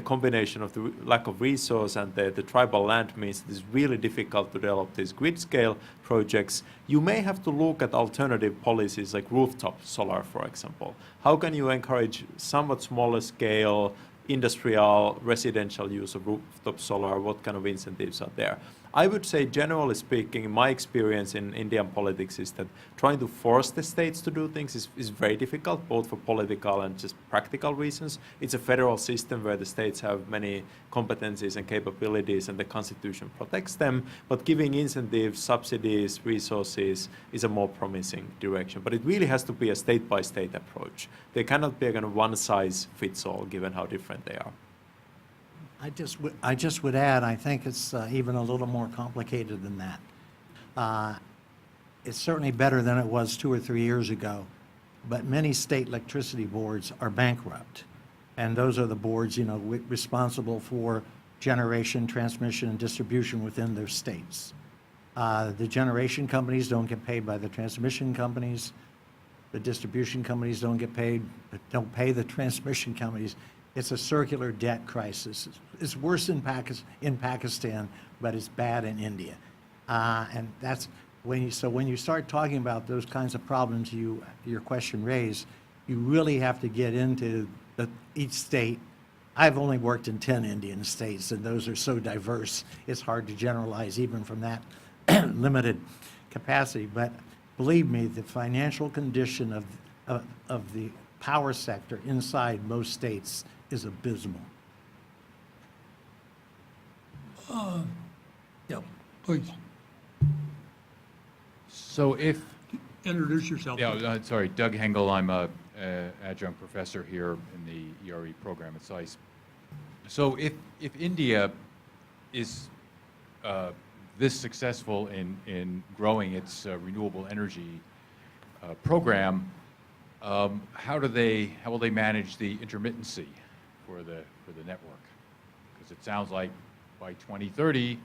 combination of the lack of resource and the tribal land means it is really difficult to develop these grid-scale projects, you may have to look at alternative policies like rooftop solar, for example. How can you encourage somewhat smaller scale industrial, residential use of rooftop solar? What kind of incentives are there? I would say, generally speaking, my experience in Indian politics is that trying to force the states to do things is very difficult, both for political and just practical reasons. It's a federal system where the states have many competencies and capabilities, and the constitution protects them. But giving incentives, subsidies, resources is a more promising direction. But it really has to be a state-by-state approach. There cannot be a kind of one-size-fits-all, given how different they are. I just would add, I think it's even a little more complicated than that. It's certainly better than it was 2 or 3 years ago, but many state electricity boards are bankrupt. And those are the boards, you know, responsible for generation, transmission, and distribution within their states. The generation companies don't get paid by the transmission companies. The distribution companies don't pay the transmission companies. It's a circular debt crisis. It's worse in Pakistan, but it's bad in India. And that's when you start talking about those kinds of problems your question raised, you really have to get into each state. I've only worked in 10 Indian states, and those are so diverse, it's hard to generalize even from that limited capacity. But believe me, the financial condition of the power sector inside most states is abysmal. Yeah, please, So if, introduce yourself. sorry, Doug Hengel, I'm a adjunct professor here in the ERE program at SAIS. So if India is this successful in growing its renewable energy program, how will they manage the intermittency for the network? Because it sounds like by 2030,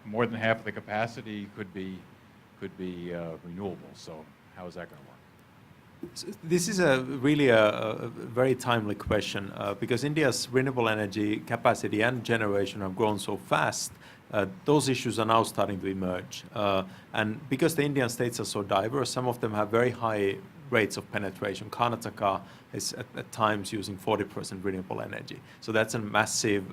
more than half of the capacity could be renewable. So how is that going to work? This is really a very timely question because India's renewable energy capacity and generation have grown so fast. Those issues are now starting to emerge. And because the Indian states are so diverse, some of them have very high rates of penetration. Karnataka is at times using 40% renewable energy. So that's a massive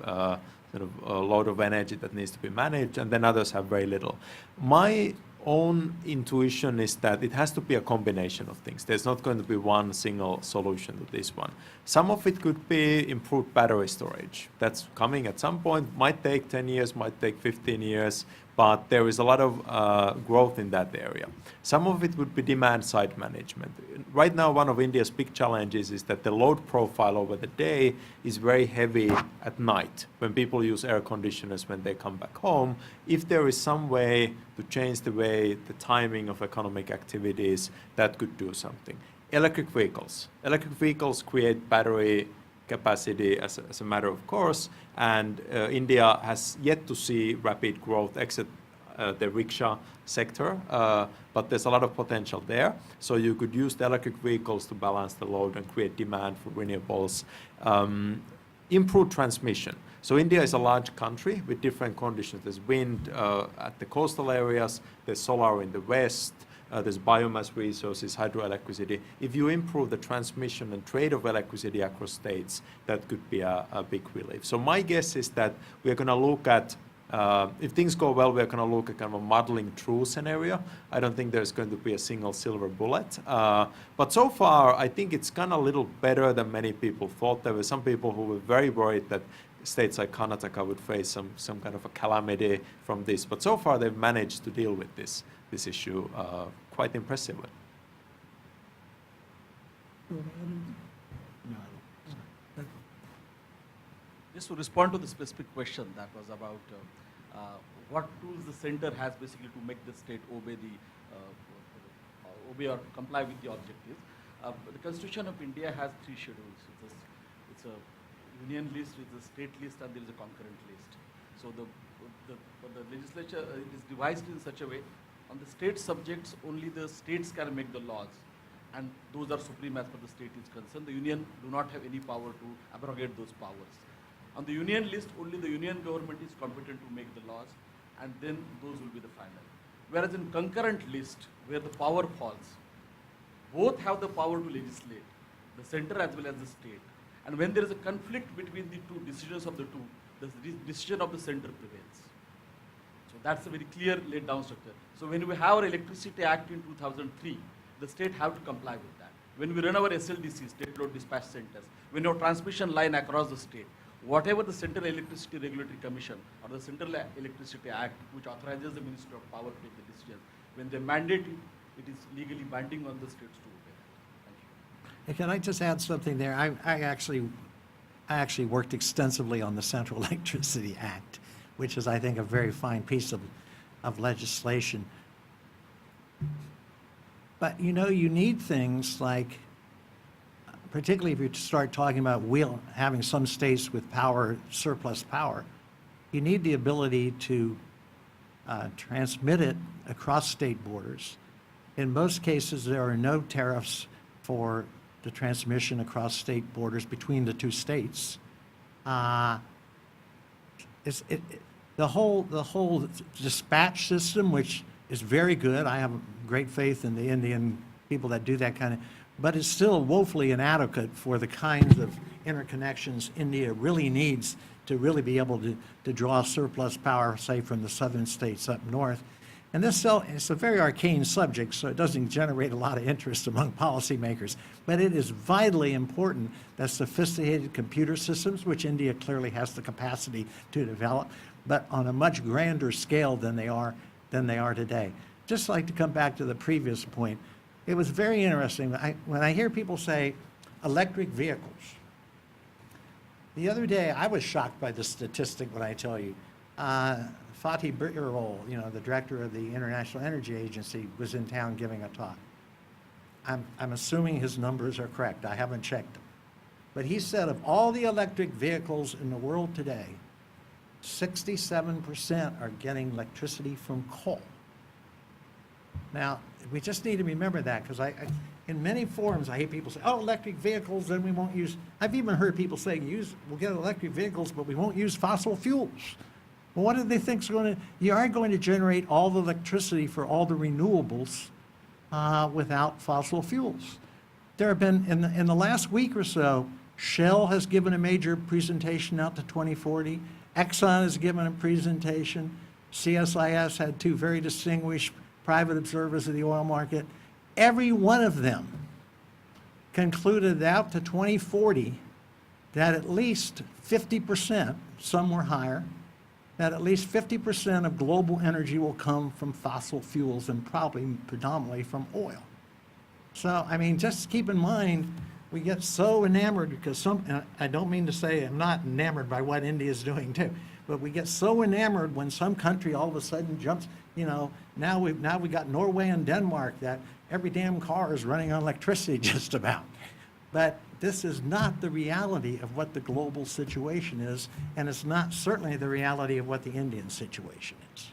sort of load of energy that needs to be managed, and then others have very little. My own intuition is that it has to be a combination of things. There's not going to be one single solution to this one. Some of it could be improved battery storage. That's coming at some point, might take 10 years, might take 15 years, but there is a lot of growth in that area. Some of it would be demand-side management. Right now, one of India's big challenges is that the load profile over the day is very heavy at night when people use air conditioners when they come back home. If there is some way to change the way, the timing of economic activities, that could do something. Electric vehicles. Electric vehicles create battery capacity as a matter of course, and India has yet to see rapid growth except the rickshaw sector, but there's a lot of potential there. So you could use the electric vehicles to balance the load and create demand for renewables. Improve transmission. So India is a large country with different conditions. There's wind at the coastal areas, there's solar in the west, there's biomass resources, hydroelectricity. If you improve the transmission and trade of electricity across states, that could be a big relief. So my guess is that we're going to look at, if things go well, we're going to look at kind of a modeling through scenario. I don't think there's going to be a single silver bullet. But so far, I think it's gone a little better than many people thought. There were some people who were very worried that states like Karnataka would face some kind of a calamity from this. But so far, they've managed to deal with this issue quite impressively. Just to respond to the specific question that was about what tools the center has basically to make the state obey or comply with the objectives. The Constitution of India has 3 schedules. It's a union list, it's a state list, and there is a concurrent list. So the legislature it is devised in such a way, on the state subjects, only the states can make the laws, and those are supreme as far as the state is concerned. The union do not have any power to abrogate those powers. On the union list, only the union government is competent to make the laws, and then those will be the final. Whereas in concurrent list, where the power falls, both have the power to legislate, the center as well as the state. And when there is a conflict between the two decisions of the two, the decision of the center prevails. So that's a very clear laid down structure. So when we have our Electricity Act in 2003, the state have to comply with that. When we run our SLDC, State Load Dispatch Centers, when our transmission line across the state, whatever the Central Electricity Regulatory Commission or the Central Electricity Act, which authorizes the Minister of Power to take the decisions, when they mandate it, it is legally binding on the states to obey that. Thank you. Hey, can I just add something there? I actually worked extensively on the Central Electricity Act, which is, I think, a very fine piece of legislation. But, you know, you need things like, particularly if you start talking about having some states with power, surplus power, you need the ability to transmit it across state borders. In most cases, there are no tariffs for the transmission across state borders between the two states. The whole dispatch system, which is very good. I have great faith in the Indian people that do that kind of, but it's still woefully inadequate for the kinds of interconnections India really needs to really be able to draw surplus power, say, from the southern states up north. And it's a very arcane subject, so it doesn't generate a lot of interest among policymakers. But it is vitally important that sophisticated computer systems, which India clearly has the capacity to develop, but on a much grander scale than they are today. Just like to come back to the previous point, it was very interesting. When I hear people say electric vehicles, the other day I was shocked by the statistic when I tell you. Fatih Birol, you know, the director of the International Energy Agency, was in town giving a talk. I'm assuming his numbers are correct. I haven't checked them. But he said of all the electric vehicles in the world today, 67% are getting electricity from coal. Now, we just need to remember that, because in many forums, I hear people say, oh, electric vehicles, then we won't use, I've even heard people say, we'll get electric vehicles, but we won't use fossil fuels. Well, what do they think is going to, you are going to generate all the electricity for all the renewables without fossil fuels. There have been, in the last week or so, Shell has given a major presentation out to 2040. Exxon has given a presentation. CSIS had 2 very distinguished private observers of the oil market. Every one of them concluded out to 2040 that at least 50%, some were higher, that at least 50% of global energy will come from fossil fuels and probably predominantly from oil. So, I mean, just keep in mind, we get so enamored because and I don't mean to say I'm not enamored by what India is doing too, but we get so enamored when some country all of a sudden jumps, you know, now we got Norway and Denmark that every damn car is running on electricity just about. But this is not the reality of what the global situation is, and it's not certainly the reality of what the Indian situation is.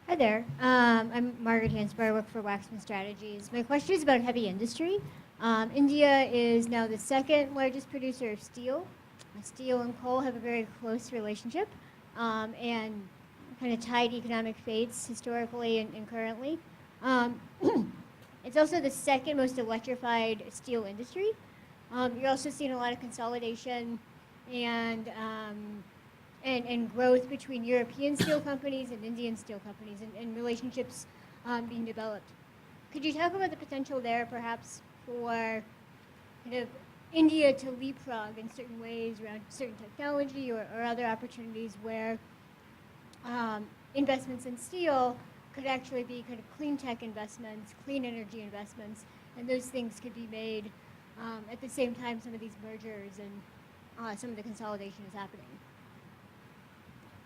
Hi there. I'm Margaret Hansberg. I work for Waxman Strategies. My question is about heavy industry. India is now the second largest producer of steel. Steel and coal have a very close relationship and kind of tied economic fates historically and currently. It's also the second most electrified steel industry. You're also seeing a lot of consolidation and growth between European steel companies and Indian steel companies and relationships being developed. Could you talk about the potential there perhaps for kind of India to leapfrog in certain ways around certain technology or other opportunities where investments in steel could actually be kind of clean tech investments, clean energy investments, and those things could be made at the same time some of these mergers and some of the consolidation is happening?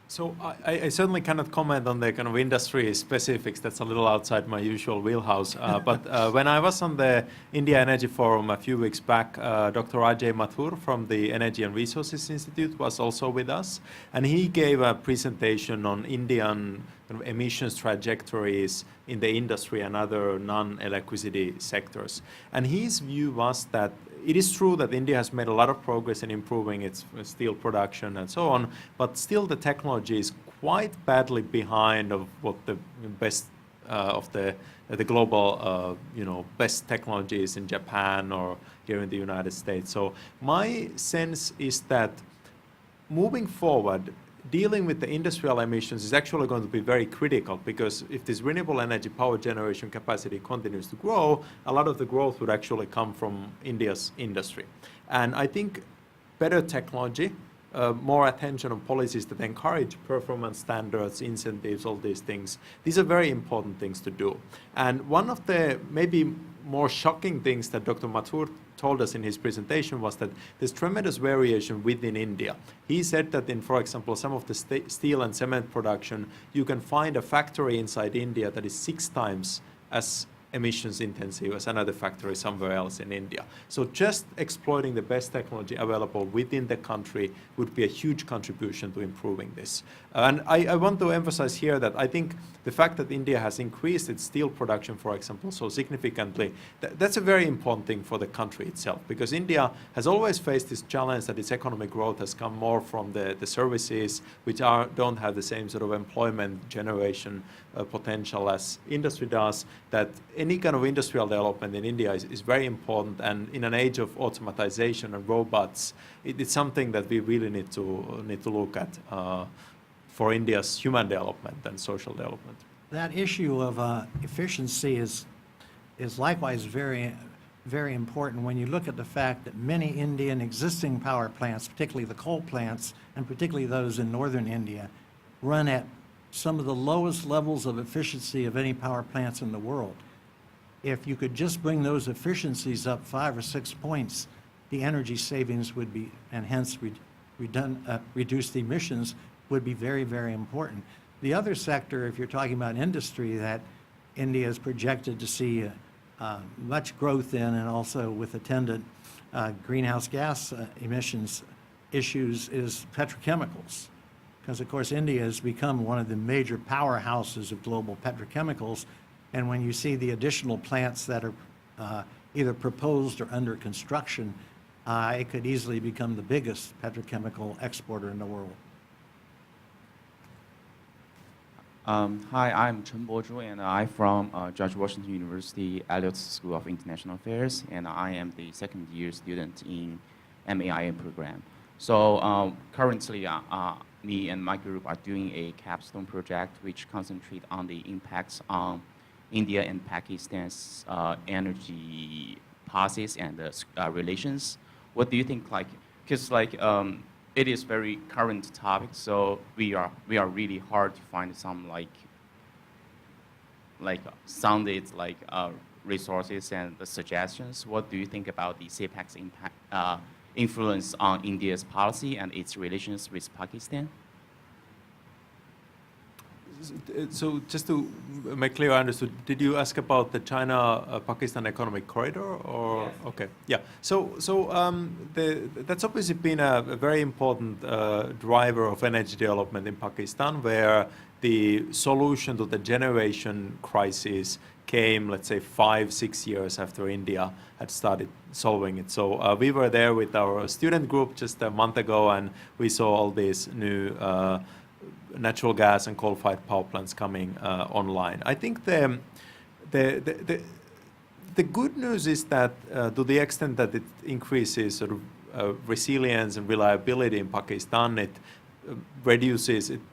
So I certainly cannot comment on the kind of industry specifics. That's a little outside my usual wheelhouse. But when I was on the India Energy Forum a few weeks back, Dr. Ajay Mathur from the Energy and Resources Institute was also with us. And he gave a presentation on Indian kind of emissions trajectories in the industry and other non-electricity sectors. And his view was that it is true that India has made a lot of progress in improving its steel production and so on, but still the technology is quite badly behind of what the best of the global best technologies in Japan or here in the United States. So my sense is that moving forward, dealing with the industrial emissions is actually going to be very critical, because if this renewable energy power generation capacity continues to grow, a lot of the growth would actually come from India's industry. And I think better technology, more attention on policies that encourage performance standards, incentives, all these things, these are very important things to do. And one of the maybe more shocking things that Dr. Mathur told us in his presentation was that there's tremendous variation within India. He said that in, for example, some of the steel and cement production, you can find a factory inside India that is 6 times as emissions intensive as another factory somewhere else in India. So just exploiting the best technology available within the country would be a huge contribution to improving this. And I want to emphasize here that I think the fact that India has increased its steel production, for example, so significantly, that's a very important thing for the country itself, because India has always faced this challenge that its economic growth has come more from the services, which don't have the same sort of employment generation potential as industry does, that any kind of industrial development in India is very important, and in an age of automatization and robots, it's something that we really need to look at for India's human development and social development. That issue of efficiency is likewise very, very important when you look at the fact that many Indian existing power plants, particularly the coal plants, and particularly those in northern India, run at some of the lowest levels of efficiency of any power plants in the world. If you could just bring those efficiencies up 5 or 6 points, the energy savings would be, and hence reduced emissions, would be very, very important. The other sector, if you're talking about industry, that India is projected to see much growth in, and also with attendant greenhouse gas emissions issues, is petrochemicals. Because, of course, India has become one of the major powerhouses of global petrochemicals. And when you see the additional plants that are either proposed or under construction, it could easily become the biggest petrochemical exporter in the world. Hi, I'm Chen Bozhu, and I'm from George Washington University Elliott School of International Affairs, and I am the second-year student in MAIA program. So currently, me and my group are doing a capstone project which concentrate on the impacts on India and Pakistan's energy policies and relations. What do you think, because it is very current topic, so we are really hard to find some sounded resources and the suggestions. What do you think about the CPEC's impact, influence on India's policy and its relations with Pakistan? So just to make clear, I understood, did you ask about the China-Pakistan economic corridor? Or Yes. Okay, yeah. That's obviously been a very important driver of energy development in Pakistan, where the solution to the generation crisis came, let's say, 5-6 years after India had started solving it. So we were there with our student group just a month ago, and we saw all these new natural gas and coal-fired power plants coming online. I think the good news is that to the extent that it increases sort of resilience and reliability in Pakistan, it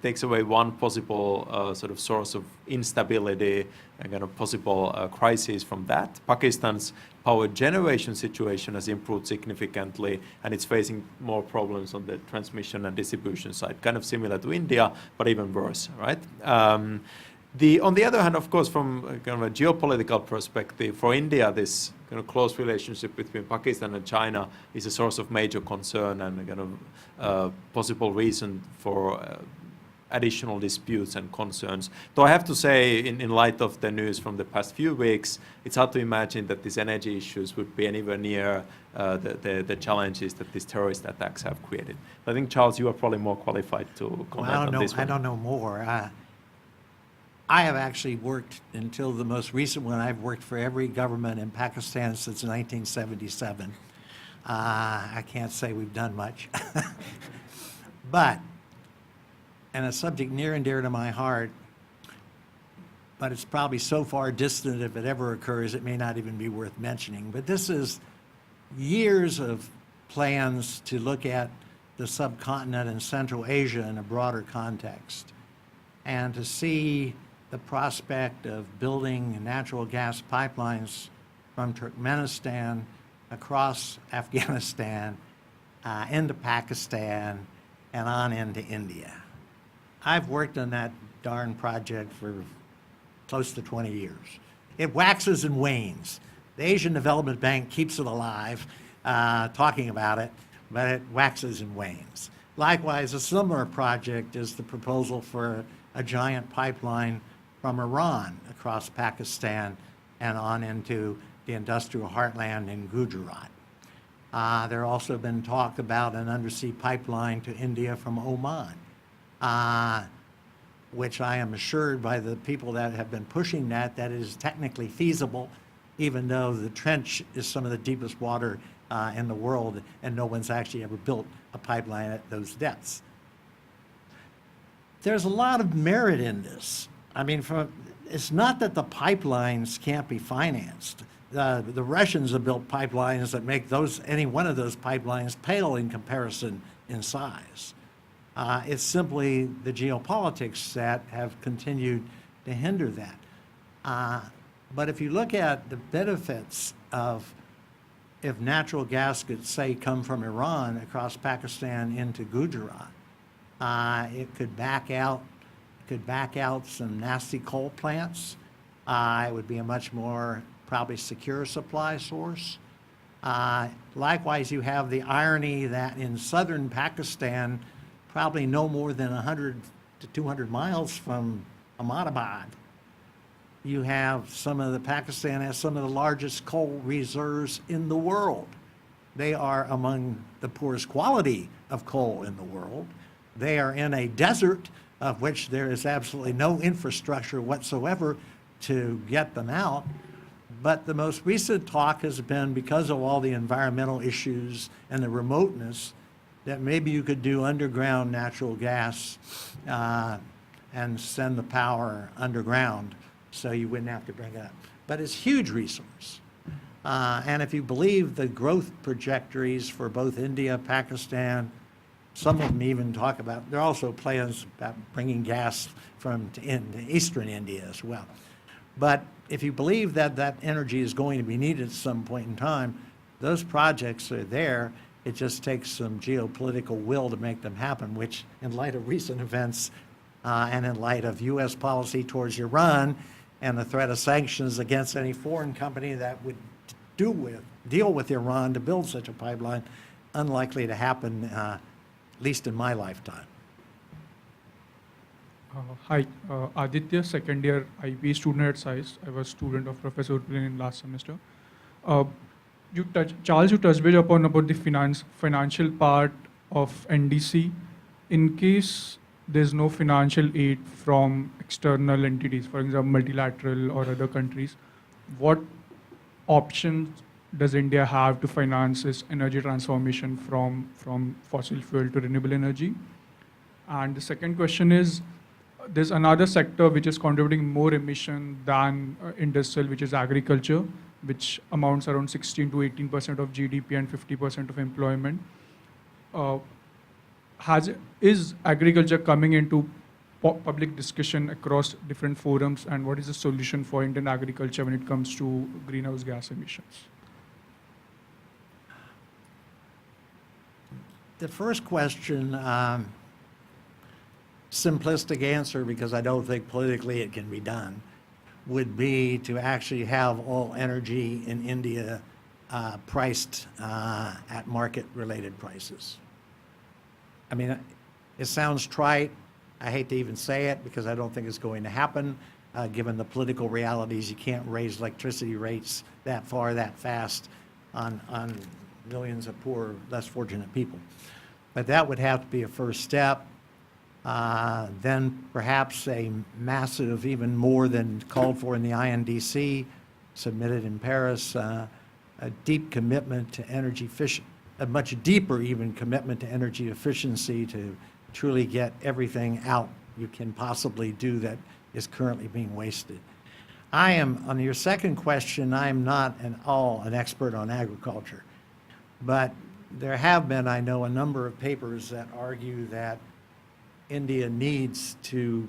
takes away one possible sort of source of instability and kind of possible crisis from that. Pakistan's power generation situation has improved significantly, and it's facing more problems on the transmission and distribution side, kind of similar to India, but even worse, right? On the other hand, of course, from kind of a geopolitical perspective, for India, this kind of close relationship between Pakistan and China is a source of major concern and a kind of possible reason for additional disputes and concerns. Though I have to say, in light of the news from the past few weeks, it's hard to imagine that these energy issues would be anywhere near the challenges that these terrorist attacks have created. I think, Charles, you are probably more qualified to comment on this one. I don't know more. I have actually worked, until the most recent one, I've worked for every government in Pakistan since 1977. I can't say we've done much. But, and a subject near and dear to my heart, but it's probably so far distant, if it ever occurs, it may not even be worth mentioning. But this is years of plans to look at the subcontinent and Central Asia in a broader context, and to see the prospect of building natural gas pipelines from Turkmenistan across Afghanistan into Pakistan and on into India. I've worked on that darn project for close to 20 years. It waxes and wanes. The Asian Development Bank keeps it alive, talking about it, but it waxes and wanes. Likewise, a similar project is the proposal for a giant pipeline from Iran across Pakistan and on into the industrial heartland in Gujarat. There also been talk about an undersea pipeline to India from Oman, which I am assured by the people that have been pushing that it is technically feasible, even though the trench is some of the deepest water in the world, and no one's actually ever built a pipeline at those depths. There's a lot of merit in this. I mean, it's not that the pipelines can't be financed. The Russians have built pipelines that make any one of those pipelines pale in comparison in size. It's simply the geopolitics that have continued to hinder that. But if you look at the benefits of, if natural gas could, say, come from Iran across Pakistan into Gujarat, it could back out some nasty coal plants. It would be a much more probably secure supply source. Likewise, you have the irony that in southern Pakistan, probably no more than 100 to 200 miles from Ahmedabad, you have Pakistan has some of the largest coal reserves in the world. They are among the poorest quality of coal in the world. They are in a desert of which there is absolutely no infrastructure whatsoever to get them out. But the most recent talk has been, because of all the environmental issues and the remoteness, that maybe you could do underground natural gas and send the power underground so you wouldn't have to bring it up. But it's a huge resource. And if you believe the growth trajectories for both India, Pakistan, some of them even talk about, there are also plans about bringing gas from eastern India as well. But if you believe that that energy is going to be needed at some point in time, those projects are there, It just takes some geopolitical will to make them happen, which in light of recent events and in light of U.S. policy towards Iran and the threat of sanctions against any foreign company that would deal with Iran to build such a pipeline, unlikely to happen, at least in my lifetime. Hi, Aditya, second year IB student at SAIS. I was student of Professor Urpelainen last semester. Charles, you touched base upon about the financial part of NDC. In case there's no financial aid from external entities, for example, multilateral or other countries, what options does India have to finance its energy transformation from fossil fuel to renewable energy? And the second question is, there's another sector which is contributing more emission than industrial, which is agriculture, which amounts around 16 to 18% of GDP and 50% of employment. Is agriculture coming into public discussion across different forums, and what is the solution for Indian agriculture when it comes to greenhouse gas emissions? The first question, simplistic answer, because I don't think politically it can be done, would be to actually have all energy in India priced at market-related prices. I mean, it sounds trite. I hate to even say it because I don't think it's going to happen. Given the political realities, you can't raise electricity rates that far, that fast on millions of poor, less fortunate people. But that would have to be a first step. Then perhaps a massive, even more than called for in the INDC, submitted in Paris, a deep commitment to energy efficiency, a much deeper even commitment to energy efficiency to truly get everything out you can possibly do that is currently being wasted. On your second question, I am not an expert on agriculture, but there have been, I know, a number of papers that argue that India needs to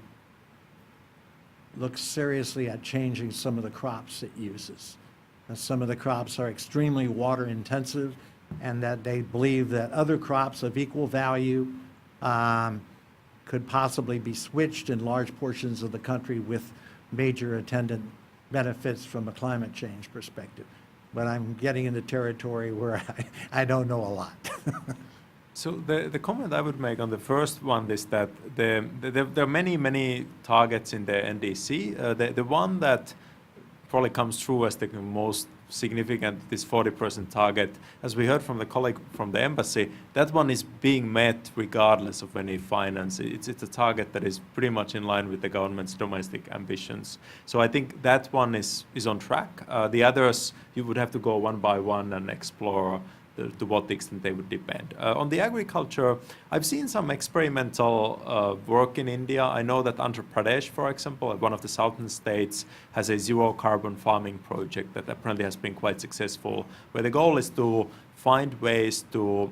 look seriously at changing some of the crops it uses. And some of the crops are extremely water intensive, and that they believe that other crops of equal value could possibly be switched in large portions of the country with major attendant benefits from a climate change perspective. But I'm getting into territory where I don't know a lot. So the comment I would make on the first one is that there are many targets in the NDC. The one that probably comes through as the most significant, this 40% target, as we heard from the colleague from the embassy, that one is being met regardless of any finance. It's a target that is pretty much in line with the government's domestic ambitions. So I think that one is on track. The others, you would have to go one by one and explore to what extent they would depend. On the agriculture, I've seen some experimental work in India. I know that Andhra Pradesh, for example, one of the southern states, has a zero carbon farming project that apparently has been quite successful, where the goal is to find ways to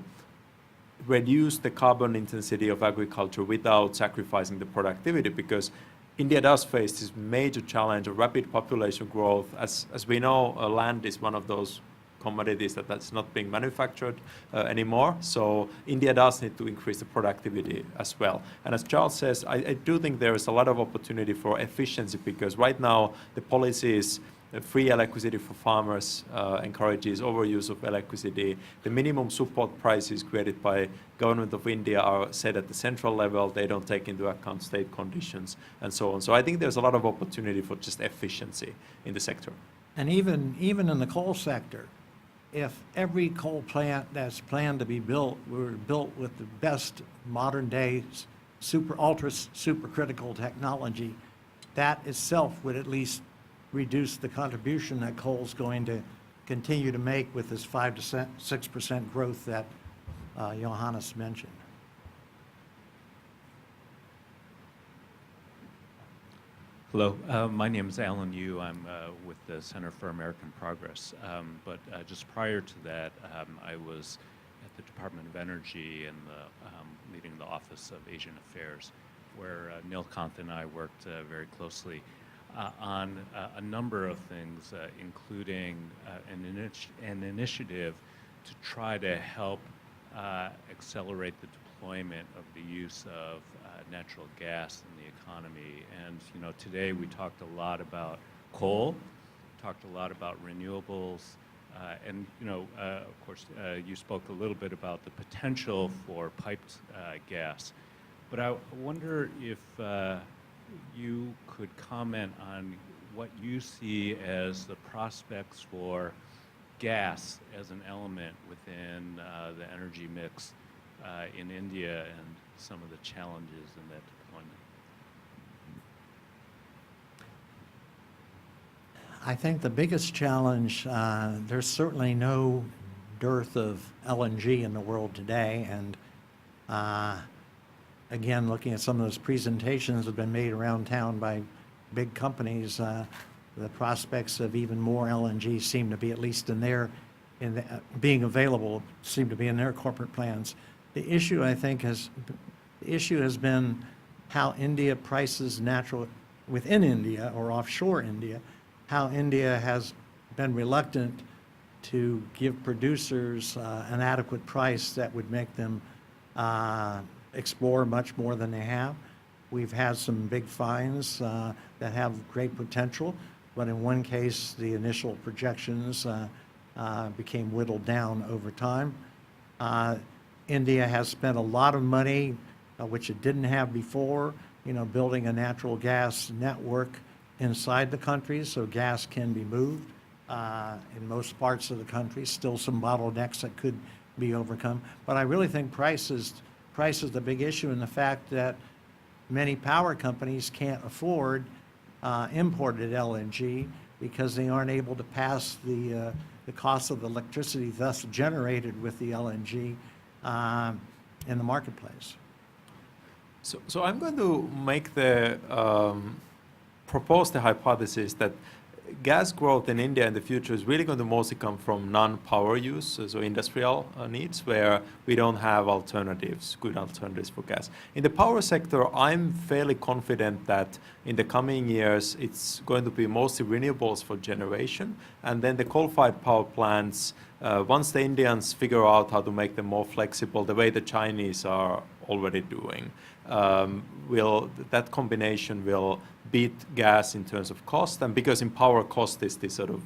reduce the carbon intensity of agriculture without sacrificing the productivity, because India does face this major challenge of rapid population growth. As we know, land is one of those commodities that's not being manufactured anymore. So India does need to increase the productivity as well. And as Charles says, I do think there is a lot of opportunity for efficiency, because right now the policy is free electricity for farmers, encourages overuse of electricity. The minimum support prices created by government of India are set at the central level. They don't take into account state conditions and so on. So I think there's a lot of opportunity for just efficiency in the sector. And even in the coal sector, if every coal plant that's planned to be built were built with the best modern day ultra supercritical technology, that itself would at least reduce the contribution that coal's going to continue to make with this 5 to 6% growth that Johannes mentioned. Hello, my name is Alan Yu. I'm with the Center for American Progress. But just prior to that, I was at the Department of Energy and leading the Office of Asian Affairs, where Nilkant and I worked very closely on a number of things, including an initiative to try to help accelerate the deployment of the use of natural gas in the economy. And today we talked a lot about coal, talked a lot about renewables, and of course, you spoke a little bit about the potential for piped gas. But I wonder if you could comment on what you see as the prospects for gas as an element within the energy mix in India and some of the challenges in that deployment. I think the biggest challenge, there's certainly no dearth of LNG in the world today, and again, looking at some of those presentations that have been made around town by big companies, the prospects of even more LNG seem to be, at least being available, seem to be in their corporate plans. The issue, I think, has been how India prices natural, within India or offshore India, how India has been reluctant to give producers an adequate price that would make them explore much more than they have. We've had some big finds that have great potential, but in one case, the initial projections became whittled down over time. India has spent a lot of money, which it didn't have before, building a natural gas network inside the country so gas can be moved in most parts of the country. Still some bottlenecks that could be overcome. But I really think price is the big issue, and the fact that many power companies can't afford imported LNG because they aren't able to pass the cost of the electricity thus generated with the LNG in the marketplace. So I'm going to make propose the hypothesis that gas growth in India in the future is really going to mostly come from non-power use, so industrial needs, where we don't have good alternatives for gas. In the power sector, I'm fairly confident that in the coming years, it's going to be mostly renewables for generation, and then the coal-fired power plants, once the Indians figure out how to make them more flexible, the way the Chinese are already doing, that combination will beat gas in terms of cost, and because in power, cost is the sort of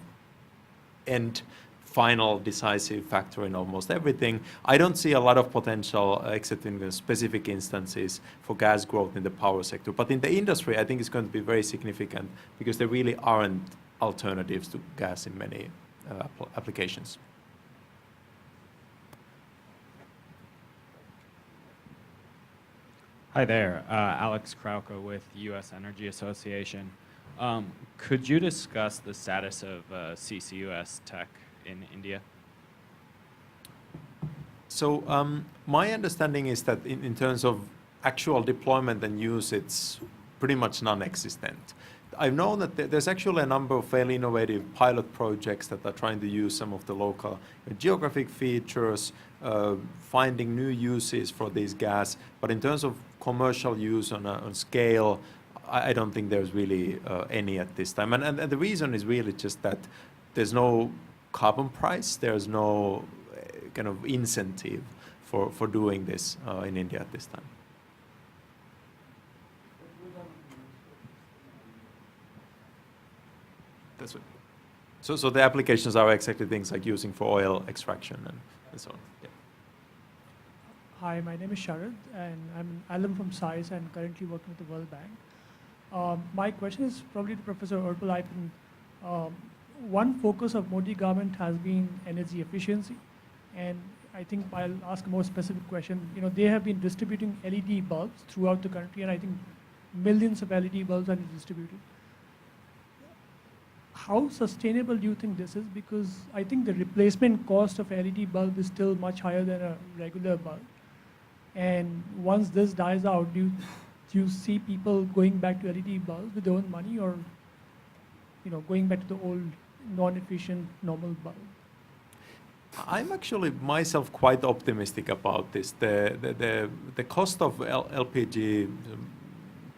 end final decisive factor in almost everything, I don't see a lot of potential, except in the specific instances, for gas growth in the power sector. But in the industry, I think it's going to be very significant because there really aren't alternatives to gas in many applications. Hi there, Alex Krauka with U.S. Energy Association. Could you discuss the status of CCUS tech in India? So my understanding is that in terms of actual deployment and use, it's pretty much non-existent. I've known that there's actually a number of fairly innovative pilot projects that are trying to use some of the local geographic features, finding new uses for these gas. But in terms of commercial use on scale, I don't think there's really any at this time. And the reason is really just that there's no carbon price, there's no kind of incentive for doing this in India at this time. That's what. So the applications are exactly things like using for oil extraction and so on. Yeah. Hi, my name is Sharad, and I'm an alum from SAIS and currently working with the World Bank. My question is probably to Professor Urpelainen. One focus of Modi government has been energy efficiency, and I think I'll ask a more specific question. They have been distributing LED bulbs throughout the country, and I think millions of LED bulbs are distributed. How sustainable do you think this is? Because I think the replacement cost of LED bulb is still much higher than a regular bulb. And once this dies out, do you see people going back to LED bulbs with their own money, or going back to the old non-efficient normal bulb? I'm actually myself quite optimistic about this. The cost of LPG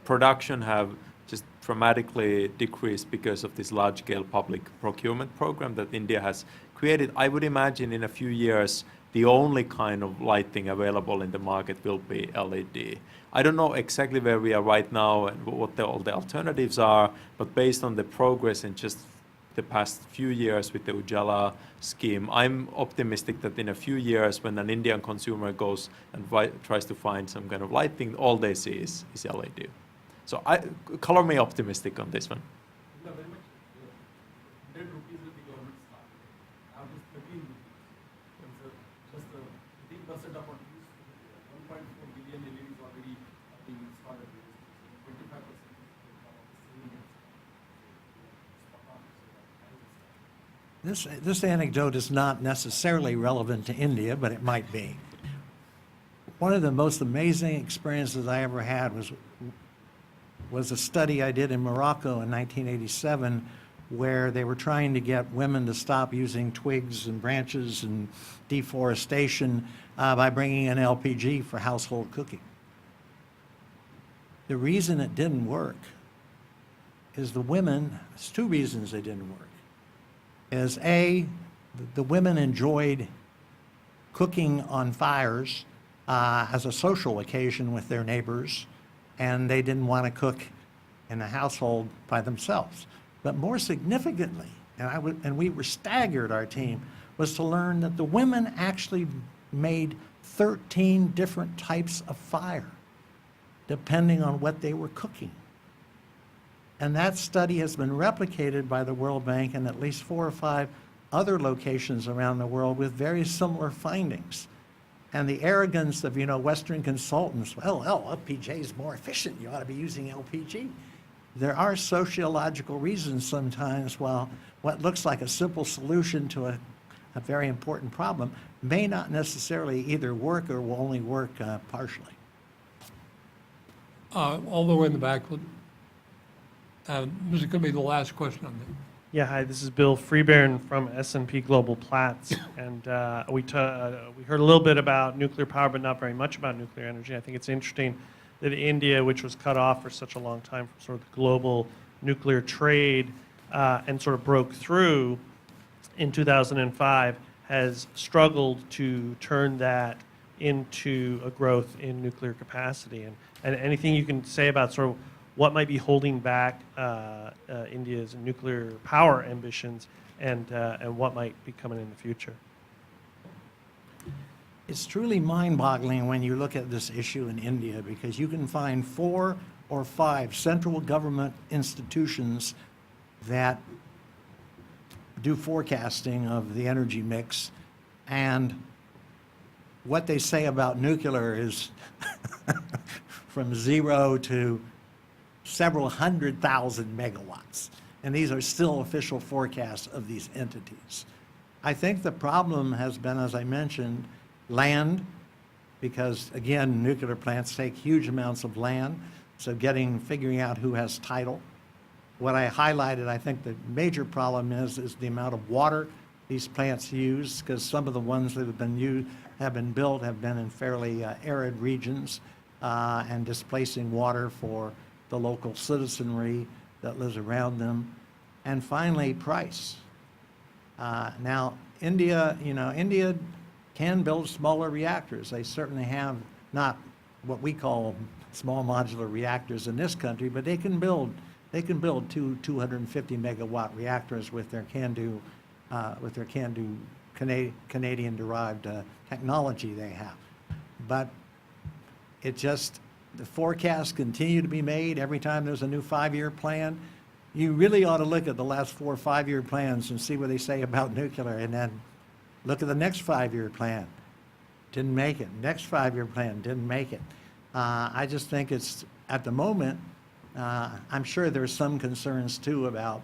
production have just dramatically decreased because of this large-scale public procurement program that India has created. I would imagine in a few years, the only kind of lighting available in the market will be LED. I don't know exactly where we are right now and what all the alternatives are, but based on the progress in just the past few years with the Ujala scheme, I'm optimistic that in a few years when an Indian consumer goes and tries to find some kind of lighting, all they see is LED. So color me optimistic on this one. Very much. 100 rupees will the government start. Now it is 13 rupees. Just 15% of what is 1.4 billion LEDs already being installed. 25%. This anecdote is not necessarily relevant to India, but it might be. One of the most amazing experiences I ever had was a study I did in Morocco in 1987, where they were trying to get women to stop using twigs and branches and deforestation by bringing in LPG for household cooking. The reason it didn't work is there's two reasons it didn't work. Is A, the women enjoyed cooking on fires as a social occasion with their neighbors, and they didn't want to cook in the household by themselves. But more significantly, and we were staggered, our team, was to learn that the women actually made 13 different types of fire, depending on what they were cooking. And that study has been replicated by the World Bank in at least 4 or 5 other locations around the world with very similar findings. And the arrogance of, Western consultants, well, LPG is more efficient, you ought to be using LPG. There are sociological reasons sometimes why what looks like a simple solution to a very important problem may not necessarily either work or will only work partially. All the way in the back. This is going to be the last question on this. Yeah, hi, this is Bill Freebairn from S&P Global Platts, and we heard a little bit about nuclear power, but not very much about nuclear energy. I think it's interesting that India, which was cut off for such a long time from sort of the global nuclear trade and sort of broke through in 2005, has struggled to turn that into a growth in nuclear capacity. And anything you can say about sort of what might be holding back India's nuclear power ambitions and what might be coming in the future? It's truly mind-boggling when you look at this issue in India, because you can find 4 or 5 central government institutions that do forecasting of the energy mix, and what they say about nuclear is from 0 to several 100,000 megawatts. And these are still official forecasts of these entities. I think the problem has been, as I mentioned, land, because again, nuclear plants take huge amounts of land, so figuring out who has title. What I highlighted, I think the major problem is the amount of water these plants use, because some of the ones that have been built have been in fairly arid regions and displacing water for the local citizenry that lives around them. And finally, price. Now, India can build smaller reactors. They certainly have not what we call small modular reactors in this country, but they can build 250 megawatt reactors with their CANDU Canadian-derived technology they have. But the forecasts continue to be made every time there's a new 5-year plan. You really ought to look at the last 4 or 5-year plans and see what they say about nuclear, and then look at the next 5-year plan. Didn't make it. Next 5-year plan didn't make it. I just think it's, at the moment, I'm sure there's some concerns too about,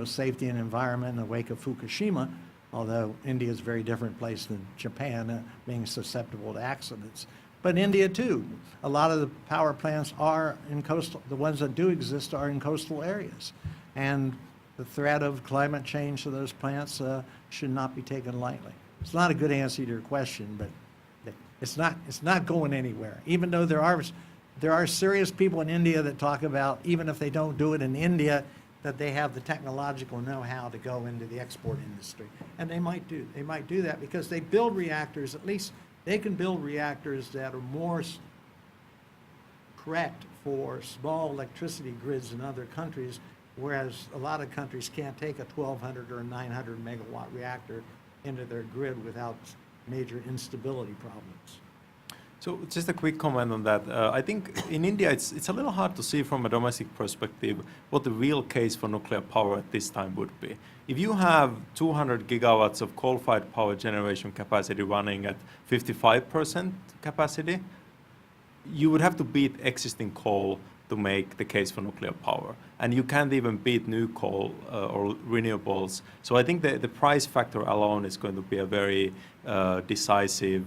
safety and environment in the wake of Fukushima, although India is a very different place than Japan, being susceptible to accidents. But India too, a lot of the power plants are in the ones that do exist are in coastal areas. And the threat of climate change to those plants should not be taken lightly. It's not a good answer to your question, but it's not going anywhere. Even though there are serious people in India that talk about, even if they don't do it in India, that they have the technological know-how to go into the export industry. And they might do that because they build reactors, at least they can build reactors that are more correct for small electricity grids in other countries, whereas a lot of countries can't take a 1,200 or a 900 megawatt reactor into their grid without major instability problems. So just a quick comment on that. I think in India it's a little hard to see from a domestic perspective what the real case for nuclear power at this time would be. If you have 200 gigawatts of coal-fired power generation capacity running at 55% capacity, you would have to beat existing coal to make the case for nuclear power. And you can't even beat new coal or renewables. So I think the price factor alone is going to be a very decisive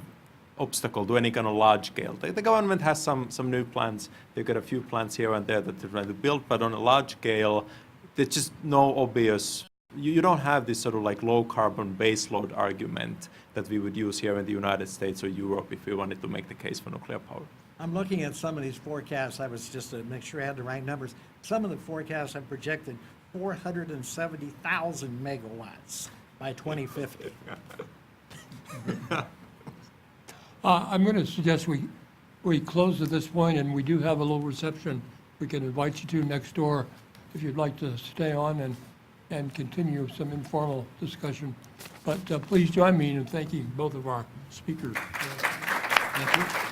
obstacle to any kind of large scale. The government has some new plans. They've got a few plants here and there that they're trying to build, but on a large scale, there's just no obvious, you don't have this sort of like low carbon baseload argument that we would use here in the United States or Europe if we wanted to make the case for nuclear power. I'm looking at some of these forecasts. I was just to make sure I had the right numbers. Some of the forecasts have projected 470,000 megawatts by 2050. I'm going to suggest we close at this point, and we do have a little reception we can invite you to next door if you'd like to stay on and continue some informal discussion. But please join me in thanking both of our speakers. Thank you.